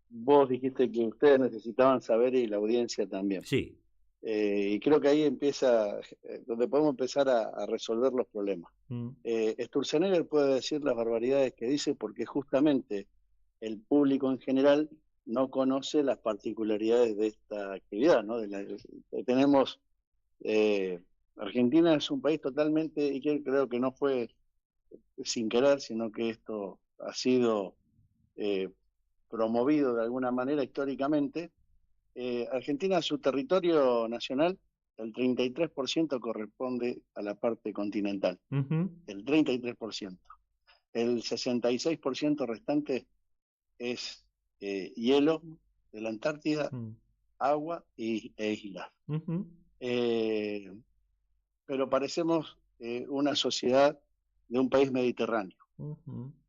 vos dijiste que ustedes necesitaban saber y la audiencia también. Sí. Y creo que ahí empieza, donde podemos empezar a resolver los problemas. Sturzenegger puede decir las barbaridades que dice porque justamente el público en general no conoce las particularidades de esta actividad, ¿no? Tenemos, Argentina es un país totalmente, y creo que no fue sin querer, sino que esto ha sido promovido de alguna manera históricamente. Argentina, su territorio nacional, el 33% corresponde a la parte continental, el 33%. El 66% restante es hielo de la Antártida, agua e islas. Pero parecemos una sociedad de un país mediterráneo.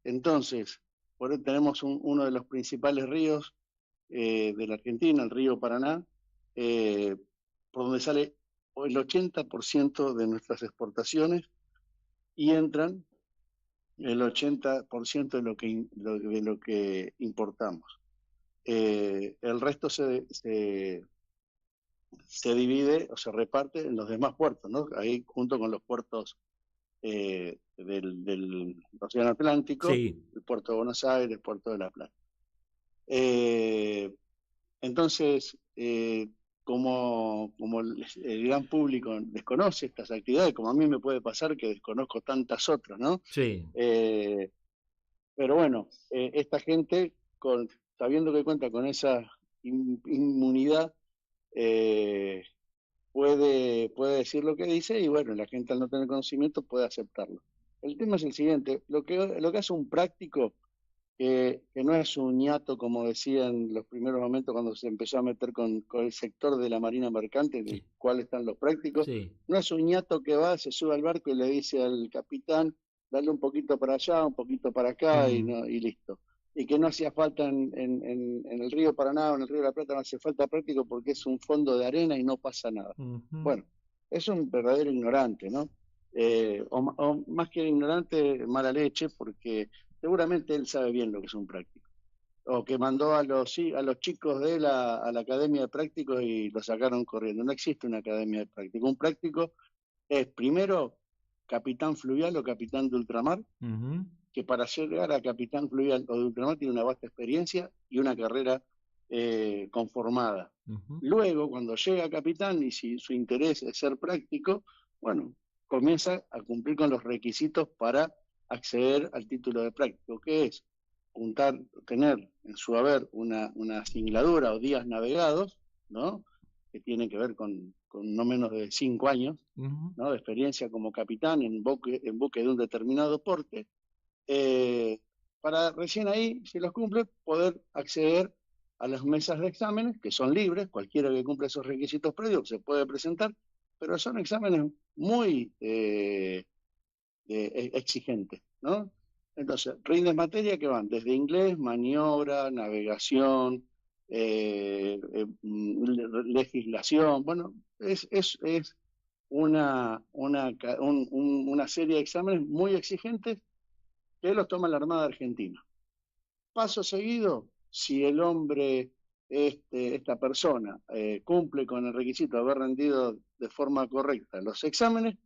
Entonces, por ahí tenemos uno de los principales ríos de la Argentina, el río Paraná, por donde sale el 80% de nuestras exportaciones y entran el 80% de lo que importamos. El resto se divide o se reparte en los demás puertos, ¿no? Ahí junto con los puertos del Océano Atlántico, sí. el puerto de Buenos Aires, el puerto de La Plata. Entonces, como el gran público desconoce estas actividades, como a mí me puede pasar que desconozco tantas otras, ¿no? Sí. Pero bueno, esta gente, sabiendo que cuenta con esa inmunidad, puede decir lo que dice y bueno, la gente al no tener conocimiento puede aceptarlo. El tema es el siguiente, lo que hace un práctico, que no es un ñato, como decía en los primeros momentos cuando se empezó a meter con el sector de la marina mercante, del cual están los prácticos, no es un ñato que va, se sube al barco y le dice al capitán, dale un poquito para allá, un poquito para acá y listo. Y que no hacía falta en el río Paraná o en el río de la Plata, no hace falta práctico porque es un fondo de arena y no pasa nada. Bueno, es un verdadero ignorante, ¿no? O más que ignorante, mala leche, porque seguramente él sabe bien lo que es un práctico. O que mandó a los chicos de él a la academia de prácticos y lo sacaron corriendo. No existe una academia de prácticos. Un práctico es primero capitán fluvial o capitán de ultramar, que para llegar a capitán fluvial o de ultramar tiene una vasta experiencia y una carrera conformada. Luego, cuando llega a capitán y si su interés es ser práctico, bueno, comienza a cumplir con los requisitos para acceder al título de práctico, que es tener en su haber una singladura o días navegados, ¿no? Que tiene que ver con no menos de 5 años, ¿no? De experiencia como capitán en buque de un determinado porte, para recién ahí, si los cumple, poder acceder a las mesas de exámenes, que son libres, cualquiera que cumpla esos requisitos previos se puede presentar, pero son exámenes muy exigentes, ¿no? Entonces, rinden materia que van desde inglés, maniobra, navegación, legislación, bueno, es una serie de exámenes muy exigentes que los toma la Armada Argentina. Paso seguido, si el hombre, esta persona, cumple con el requisito de haber rendido de forma correcta los exámenes,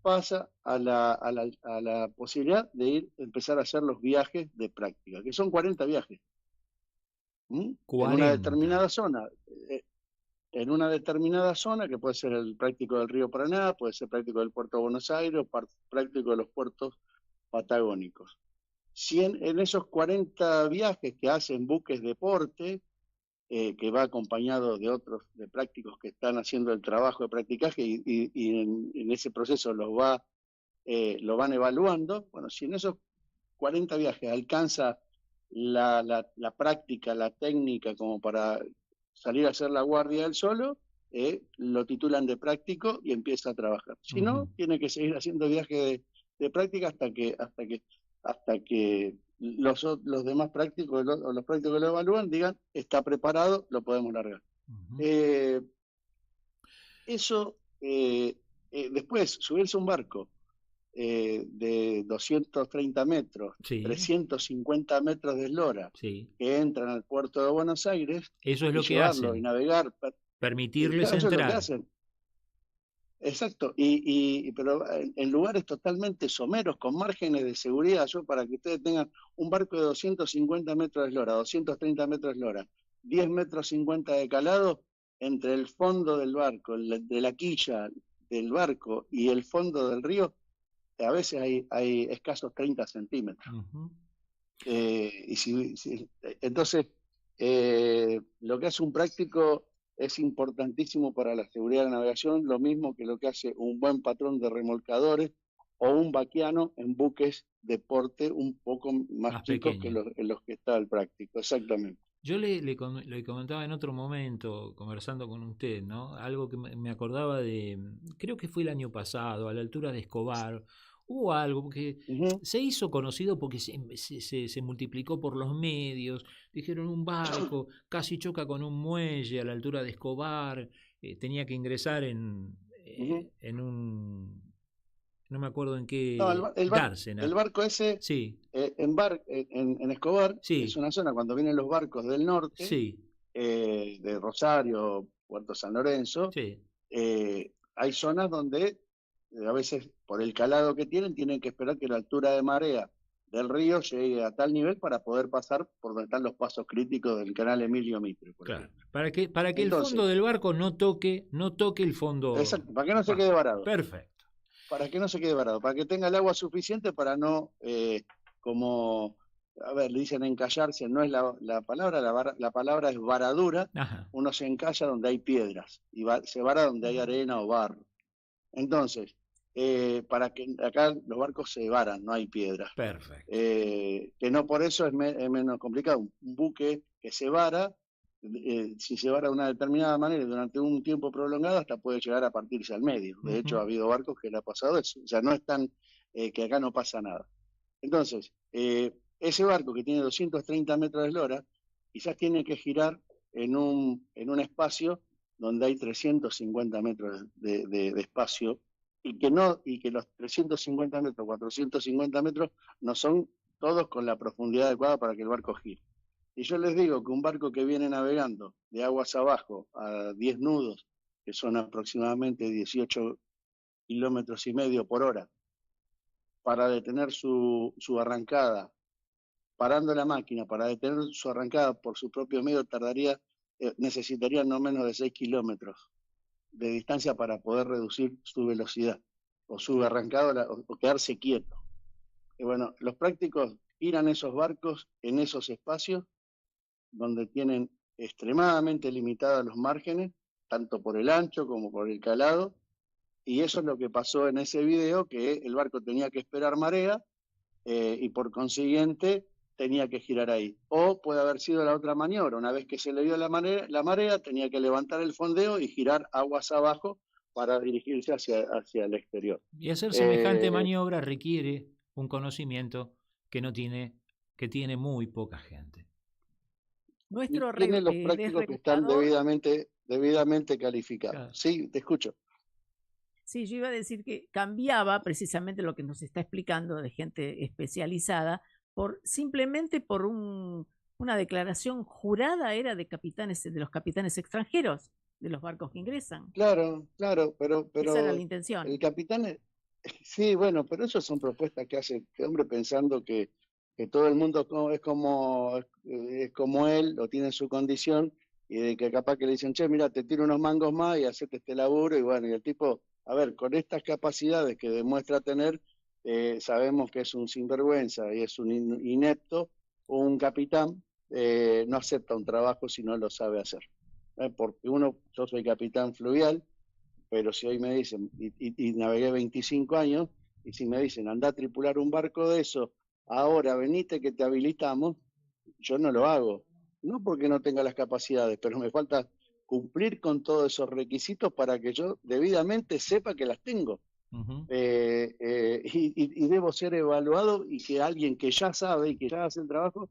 pasa a la posibilidad de empezar a hacer los viajes de práctica, que son 40 viajes. 40. En una determinada zona, que puede ser el práctico del río Paraná, puede ser práctico del puerto de Buenos Aires, o práctico de los puertos patagónicos. Si en esos 40 viajes que hacen buques de porte, que va acompañado de otros de prácticos que están haciendo el trabajo de practicaje y en ese proceso lo van evaluando, bueno, si en esos 40 viajes alcanza la práctica, la técnica como para salir a hacer la guardia él solo, lo titulan de práctico y empieza a trabajar. Si no, tiene que seguir haciendo viajes de práctica hasta que los demás prácticos o los prácticos que lo evalúan digan, está preparado, lo podemos largar. Después, subirse a un barco de 230 metros, 350 metros de eslora, que entran al puerto de Buenos Aires, eso es lo que hacen. Y navegar. Permitirles entrar. Eso es lo que hacen. Exacto, pero en lugares totalmente someros, con márgenes de seguridad. Para que ustedes tengan un barco de 250 metros de eslora, 230 metros de eslora, 10 metros 50 de calado, entre el fondo del barco, de la quilla del barco y el fondo del río, a veces hay escasos 30 centímetros. Entonces, lo que hace un práctico es importantísimo para la seguridad de la navegación, lo mismo que lo que hace un buen patrón de remolcadores o un vaquiano en buques de porte un poco más chicos que los que está el práctico, exactamente. Yo le comentaba en otro momento, conversando con usted, ¿no? Algo que me acordaba de, creo que fue el año pasado, a la altura de Escobar, hubo algo que se hizo conocido porque se multiplicó por los medios, dijeron un barco casi choca con un muelle a la altura de Escobar, tenía que ingresar en un... No me acuerdo en qué dársena. El barco ese, sí. En Escobar, sí. es una zona cuando vienen los barcos del norte, sí. De Rosario, Puerto San Lorenzo, sí. Hay zonas donde a veces por el calado que tienen que esperar que la altura de marea del río llegue a tal nivel para poder pasar por donde están los pasos críticos del canal Emilio Mitre. Claro. Para que entonces, el fondo del barco no toque el fondo. Exacto, para que no se quede varado. Perfecto. Para que no se quede varado, para que tenga el agua suficiente para no, le dicen encallarse, no es la palabra, la palabra es varadura. Ajá. Uno se encalla donde hay piedras y se vara donde hay arena o barro. Entonces, para que acá los barcos se varan, no hay piedras. Perfecto. Que no por eso es menos complicado. Un buque que se vara, si se vara de una determinada manera durante un tiempo prolongado, hasta puede llegar a partirse al medio. De hecho, ha habido barcos que le ha pasado eso. O sea, no es tan que acá no pasa nada. Entonces, ese barco que tiene 230 metros de eslora, quizás tiene que girar en un espacio donde hay 350 metros de espacio, y que los 350 metros, 450 metros, no son todos con la profundidad adecuada para que el barco gire. Y yo les digo que un barco que viene navegando de aguas abajo a 10 nudos, que son aproximadamente 18 kilómetros y medio por hora, para detener su arrancada, parando la máquina, para detener su arrancada por su propio medio, necesitaría no menos de 6 kilómetros de distancia para poder reducir su velocidad, o su arrancada, o quedarse quieto. Y bueno, los prácticos giran esos barcos en esos espacios donde tienen extremadamente limitados los márgenes, tanto por el ancho como por el calado, y eso es lo que pasó en ese video, que el barco tenía que esperar marea, y por consiguiente tenía que girar ahí. O puede haber sido la otra maniobra, una vez que se le dio la marea, tenía que levantar el fondeo y girar aguas abajo para dirigirse hacia el exterior. Y hacer semejante maniobra requiere un conocimiento que tiene muy poca gente. Tienen los prácticos que están debidamente calificados. Claro. Sí, te escucho. Sí, yo iba a decir que cambiaba precisamente lo que nos está explicando de gente especializada, simplemente por una declaración jurada era de los capitanes extranjeros de los barcos que ingresan. Claro, pero esa era la intención. El capitán, sí, bueno, pero eso son propuestas que hace este hombre pensando que todo el mundo es como él, o tiene su condición, y de que capaz que le dicen, che, mira, te tiro unos mangos más y hacete este laburo, y bueno, y el tipo, a ver, con estas capacidades que demuestra tener, sabemos que es un sinvergüenza y es un inepto. Un capitán no acepta un trabajo si no lo sabe hacer. Porque yo soy capitán fluvial, pero si hoy me dicen, y navegué 25 años, y si me dicen, anda a tripular un barco de eso, ahora venite que te habilitamos, yo no lo hago. No porque no tenga las capacidades, pero me falta cumplir con todos esos requisitos para que yo debidamente sepa que las tengo. Y debo ser evaluado, y que alguien que ya sabe y que ya hace el trabajo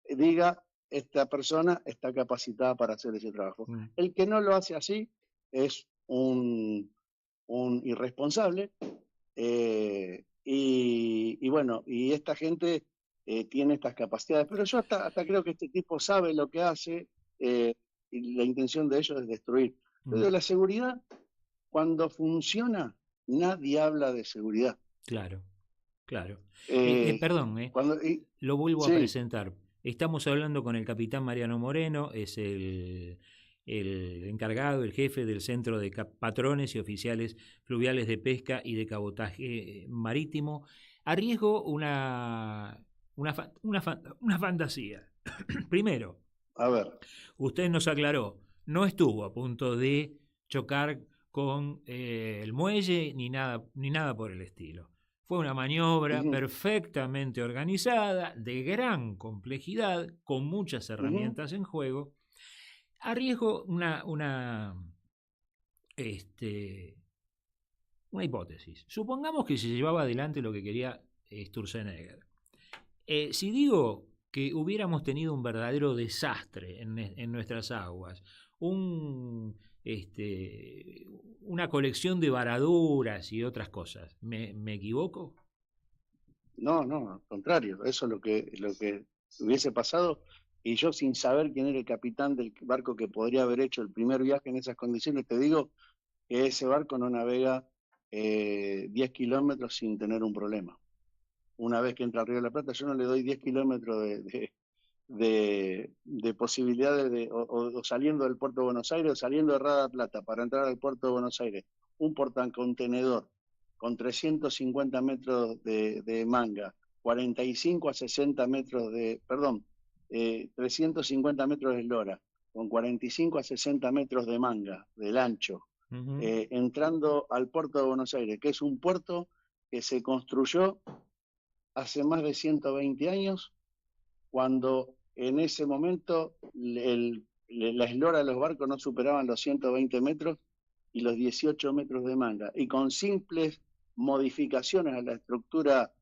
diga, esta persona está capacitada para hacer ese trabajo. El que no lo hace así es un irresponsable, y bueno, y esta gente tiene estas capacidades, pero yo hasta creo que este tipo sabe lo que hace, y la intención de ellos es destruir. Pero la seguridad, cuando funciona, nadie habla de seguridad. Claro. Perdón, lo vuelvo a presentar. Estamos hablando con el capitán Mariano Moreno, es el encargado, el jefe del Centro de Patrones y Oficiales Fluviales de Pesca y de Cabotaje Marítimo. Arriesgo una fantasía. Primero, a ver, usted nos aclaró, no estuvo a punto de chocar con el muelle ni nada por el estilo. Fue una maniobra perfectamente organizada, de gran complejidad, con muchas herramientas en juego. Arriesgo una hipótesis. Supongamos que se llevaba adelante lo que quería Sturzenegger. Si digo que hubiéramos tenido un verdadero desastre en nuestras aguas, una colección de varaduras y otras cosas, ¿me equivoco? No, al contrario, eso es lo que hubiese pasado, y yo, sin saber quién era el capitán del barco que podría haber hecho el primer viaje en esas condiciones, te digo que ese barco no navega 10 kilómetros sin tener un problema. Una vez que entra al Río de la Plata, yo no le doy 10 kilómetros de posibilidades o saliendo del puerto de Buenos Aires o saliendo de Rada Plata para entrar al puerto de Buenos Aires, un portacontenedor con 350 metros de manga, 45 a 60 metros 350 metros de eslora, con 45 a 60 metros de manga, del ancho, entrando al puerto de Buenos Aires, que es un puerto que se construyó hace más de 120 años, cuando en ese momento la eslora de los barcos no superaban los 120 metros y los 18 metros de manga, y con simples modificaciones a la estructura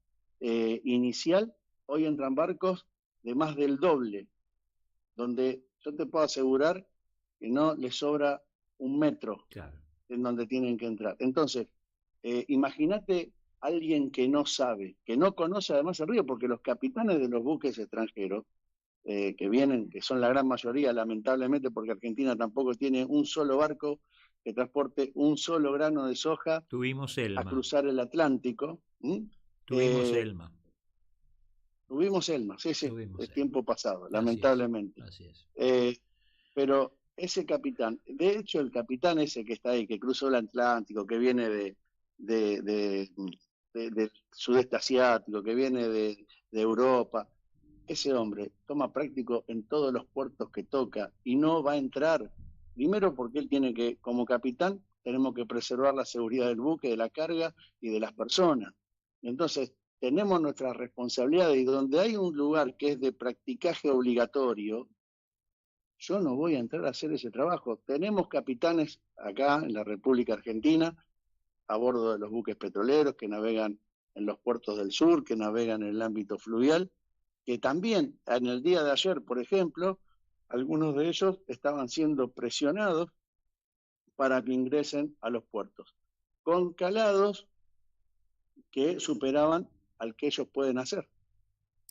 inicial, hoy entran barcos de más del doble, donde yo te puedo asegurar que no les sobra un metro en donde tienen que entrar. Entonces, imagínate alguien que no sabe, que no conoce además el río, porque los capitanes de los buques extranjeros que vienen, que son la gran mayoría, lamentablemente, porque Argentina tampoco tiene un solo barco que transporte un solo grano de soja a cruzar el Atlántico. Tuvimos Elma. Tuvimos Elma, sí, es tiempo pasado, lamentablemente. Así es. Pero ese capitán, de hecho el capitán ese que está ahí, que cruzó el Atlántico, que viene del sudeste asiático, que viene de Europa, ese hombre toma práctico en todos los puertos que toca y no va a entrar. Primero porque él tiene que, como capitán, tenemos que preservar la seguridad del buque, de la carga y de las personas. Entonces, tenemos nuestras responsabilidades, y donde hay un lugar que es de practicaje obligatorio, yo no voy a entrar a hacer ese trabajo. Tenemos capitanes acá en la República Argentina, a bordo de los buques petroleros, que navegan en los puertos del sur, que navegan en el ámbito fluvial, que también en el día de ayer, por ejemplo, algunos de ellos estaban siendo presionados para que ingresen a los puertos, con calados que superaban al que ellos pueden hacer.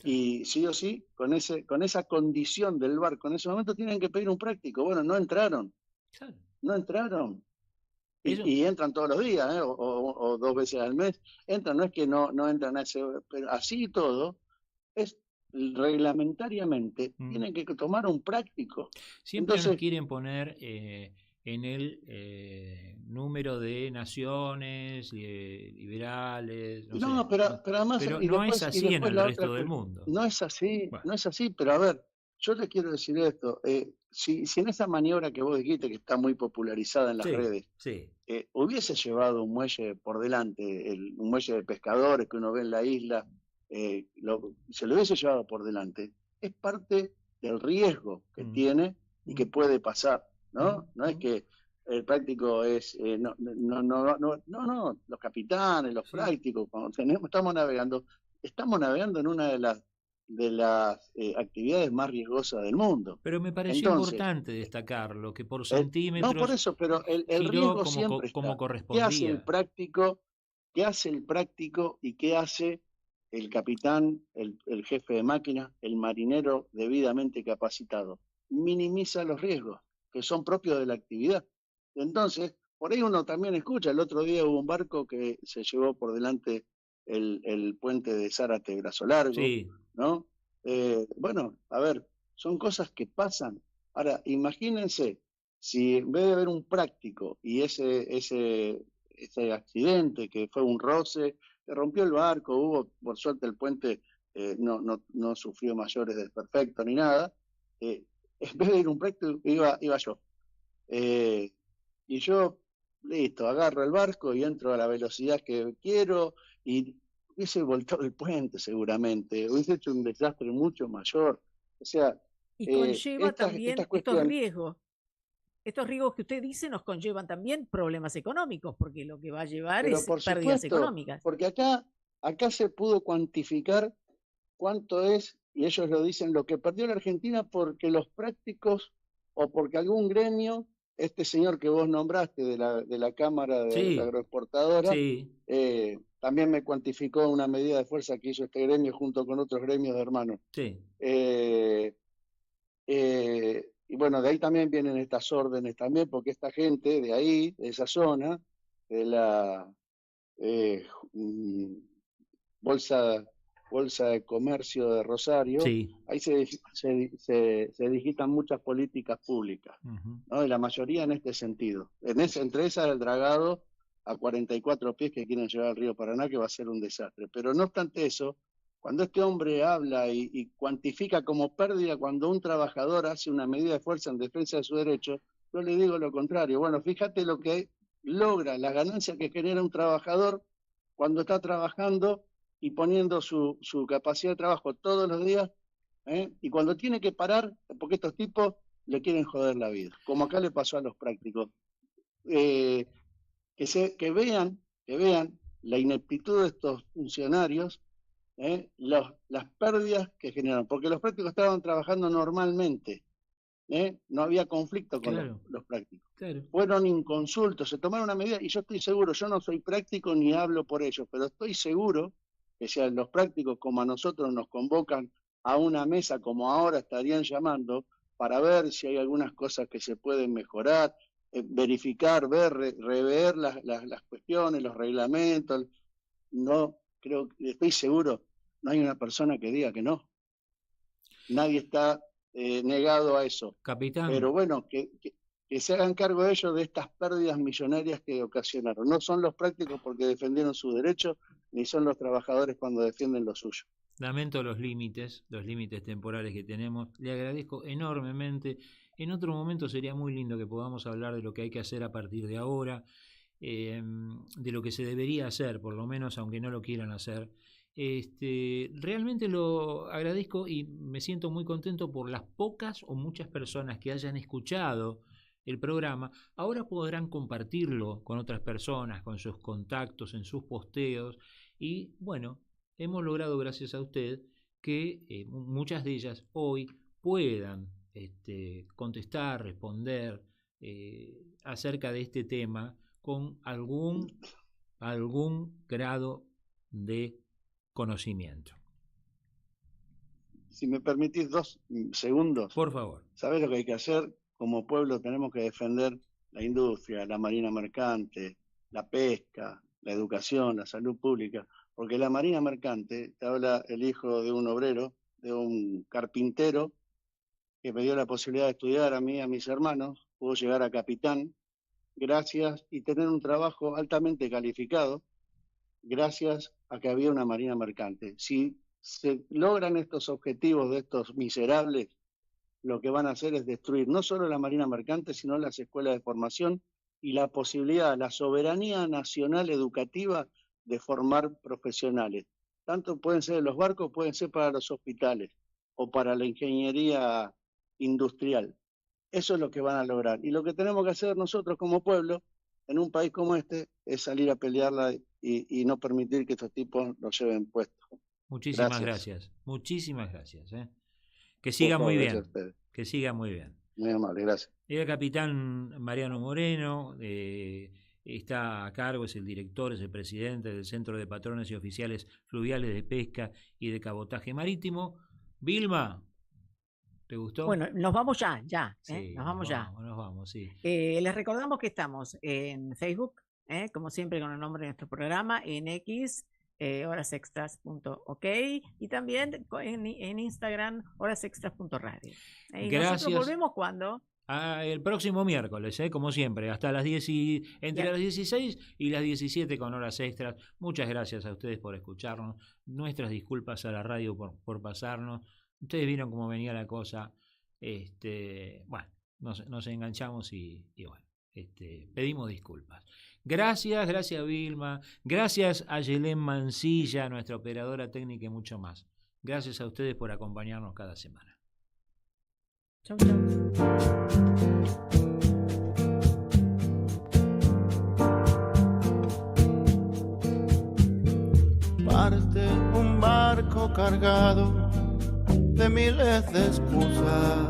Y sí o sí, con esa condición del barco en ese momento tienen que pedir un práctico. Bueno, no entraron. No entraron. Y entran todos los días, o 2 veces al mes. Entran, no es que no entran a ese, pero así todo, es reglamentariamente tienen que tomar un práctico. Siempre nos quieren poner en el número de naciones liberales. No, pero además no es así en el resto del mundo. No es así, bueno. No es así, pero a ver, yo te quiero decir esto, si en esa maniobra que vos dijiste, que está muy popularizada en las redes, hubiese llevado un muelle por delante, un muelle de pescadores que uno ve en la isla, se lo hubiese llevado por delante, es parte del riesgo que tiene y que puede pasar, ¿no? No es que el práctico es no, los capitanes, los prácticos, cuando estamos navegando en una de las actividades más riesgosas del mundo. Pero me pareció importante destacarlo, que por centímetros no por eso, pero el riesgo siempre está. Como correspondía. ¿Qué hace el práctico y qué hace el capitán, el jefe de máquina, el marinero debidamente capacitado? Minimiza los riesgos que son propios de la actividad. Entonces, por ahí uno también escucha, el otro día hubo un barco que se llevó por delante el puente de Zárate Brazo Largo, ¿no? Bueno, a ver, son cosas que pasan. Ahora, imagínense, si en vez de haber un práctico y ese accidente que fue un roce, que rompió el barco, hubo, por suerte el puente no sufrió mayores desperfectos ni nada, en vez de ir un práctico iba yo. Y yo, listo, agarro el barco y entro a la velocidad que quiero, y hubiese voltado el puente seguramente, hubiese hecho un desastre mucho mayor. O sea, y conlleva también estos riesgos. Estos riesgos que usted dice nos conllevan también problemas económicos, porque lo que va a llevar pero es por pérdidas supuesto, económicas. porque acá se pudo cuantificar cuánto es, y ellos lo dicen, lo que perdió la Argentina porque los prácticos o porque algún gremio, este señor que vos nombraste de la Cámara de la Agroexportadora, también me cuantificó una medida de fuerza que hizo este gremio junto con otros gremios de hermanos. Sí. Y bueno, de ahí también vienen estas órdenes también, porque esta gente de ahí, de esa zona, de la Bolsa de Comercio de Rosario, ahí se digitan muchas políticas públicas, ¿no? Y la mayoría en este sentido. Entre esas el dragado a 44 pies que quieren llevar al río Paraná, que va a ser un desastre. Pero no obstante eso, cuando este hombre habla y cuantifica como pérdida cuando un trabajador hace una medida de fuerza en defensa de su derecho, yo le digo lo contrario. Bueno, fíjate lo que logra, la ganancia que genera un trabajador cuando está trabajando y poniendo su capacidad de trabajo todos los días, y cuando tiene que parar, porque estos tipos le quieren joder la vida, como acá le pasó a los prácticos. Que vean la ineptitud de estos funcionarios, las pérdidas que generaron, porque los prácticos estaban trabajando normalmente, no había conflicto con los prácticos. Fueron inconsultos, se tomaron una medida, y yo estoy seguro, yo no soy práctico ni hablo por ellos, pero estoy seguro que si a los prácticos como a nosotros nos convocan a una mesa como ahora estarían llamando, para ver si hay algunas cosas que se pueden mejorar, verificar, rever las cuestiones, los reglamentos, no creo, estoy seguro, no hay una persona que diga que no. Nadie está negado a eso. Capitán. Pero bueno, que se hagan cargo de ellos de estas pérdidas millonarias que ocasionaron. No son los prácticos porque defendieron sus derechos, ni son los trabajadores cuando defienden lo suyo. Lamento los límites temporales que tenemos. Le agradezco enormemente. En otro momento sería muy lindo que podamos hablar de lo que hay que hacer a partir de ahora, de lo que se debería hacer, por lo menos, aunque no lo quieran hacer. Realmente lo agradezco y me siento muy contento por las pocas o muchas personas que hayan escuchado el programa. Ahora podrán compartirlo con otras personas, con sus contactos, en sus posteos, y bueno, hemos logrado, gracias a usted, que muchas de ellas hoy puedan contestar, responder acerca de este tema con algún grado de conocimiento. Si me permitís 2 segundos. Por favor. ¿Sabés lo que hay que hacer? Como pueblo tenemos que defender la industria, la marina mercante, la pesca, la educación, la salud pública, porque la marina mercante, te habla el hijo de un obrero, de un carpintero, que me dio la posibilidad de estudiar a mí y a mis hermanos, pudo llegar a capitán, gracias, y tener un trabajo altamente calificado, gracias a que había una marina mercante. Si se logran estos objetivos de estos miserables, lo que van a hacer es destruir no solo la marina mercante, sino las escuelas de formación y la posibilidad, la soberanía nacional educativa de formar profesionales. Tanto pueden ser los barcos, pueden ser para los hospitales o para la ingeniería industrial. Eso es lo que van a lograr. Y lo que tenemos que hacer nosotros como pueblo, en un país como este, es salir a pelearla y no permitir que estos tipos nos lleven puestos. Muchísimas gracias. Muchísimas gracias. Que siga muy bien. Que siga muy bien. Muy amable, gracias. El capitán Mariano Moreno está a cargo, es el director, es el presidente del Centro de Patrones y Oficiales Fluviales de Pesca y de Cabotaje Marítimo. Vilma, ¿te gustó? Bueno, nos vamos ya. Sí, nos vamos, sí. Les recordamos que estamos en Facebook, como siempre con el nombre de nuestro programa, en X, horasextras.ok, y también en Instagram, horasextras.radio. Y gracias. Nosotros volvemos cuando... El próximo miércoles, como siempre, hasta las 10 entre las 16 y las 17 con Horas Extras. Muchas gracias a ustedes por escucharnos. Nuestras disculpas a la radio por pasarnos. Ustedes vieron cómo venía la cosa. Bueno, nos enganchamos y bueno, pedimos disculpas. Gracias Vilma, gracias a Yelén Mancilla, nuestra operadora técnica y mucho más. Gracias a ustedes por acompañarnos cada semana. Chau, chau. Parte un barco cargado de miles de excusas.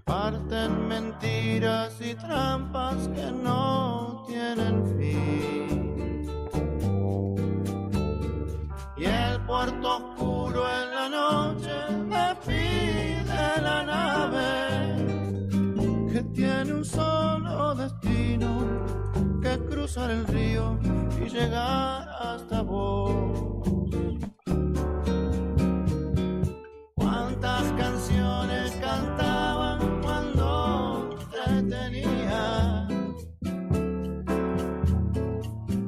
Parten mentiras y trampas que no tienen fin. Y el puerto oscuro en la noche despide la nave que tiene un solo destino, que es cruzar el río y llegar hasta vos. Cuántas canciones cantaban cuando te tenía,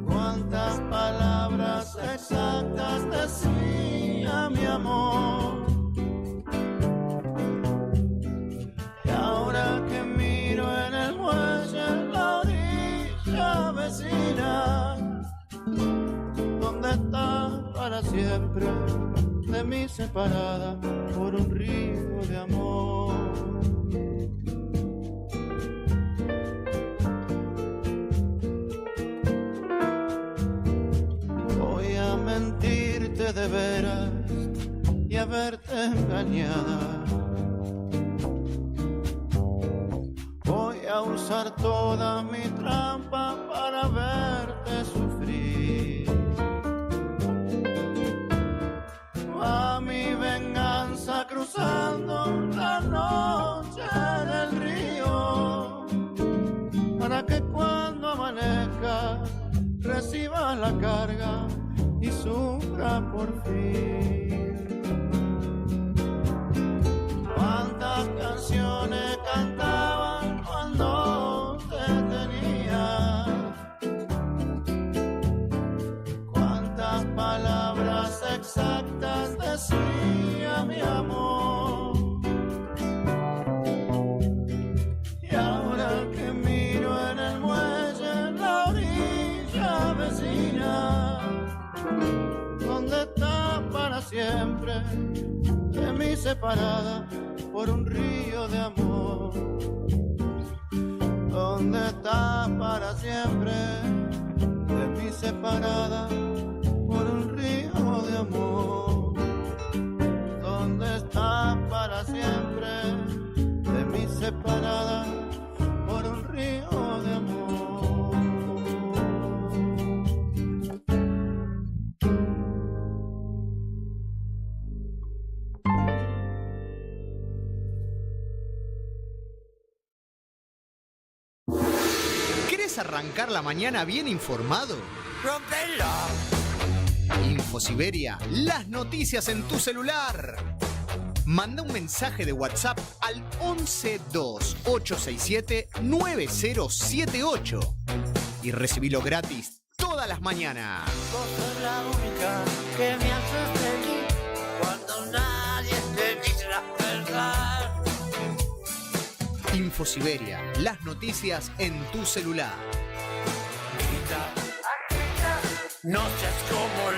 cuántas palabras exactas decía mi amor. Y ahora que miro en el muelle la orilla vecina, ¿dónde está para siempre de mí separada por un río de amor? Voy a mentirte de veras y a verte engañada. Voy a usar toda mi trampa para verte sufrir. A mi venganza cruzando la noche del río, para que cuando amanezca reciba la carga y sufra por fin. Cuántas canciones cantaban cuando te tenía, cuántas palabras exactas decía mi amor. Y ahora que miro en el muelle la orilla vecina, ¿dónde está para siempre de mí separada por un río de amor? ¿Dónde está para siempre de mí separada por un río de amor? ¿Dónde está para siempre de mí separada por un río de amor? ¿Querés arrancar la mañana bien informado? Rompelo. Infosiberia, las noticias en tu celular. Manda un mensaje de WhatsApp al 1128679078 y recibilo gratis todas las mañanas. Vos sos la única que me haces feliz cuando nadie te dice la verdad. Infosiberia, las noticias en tu celular. No seas como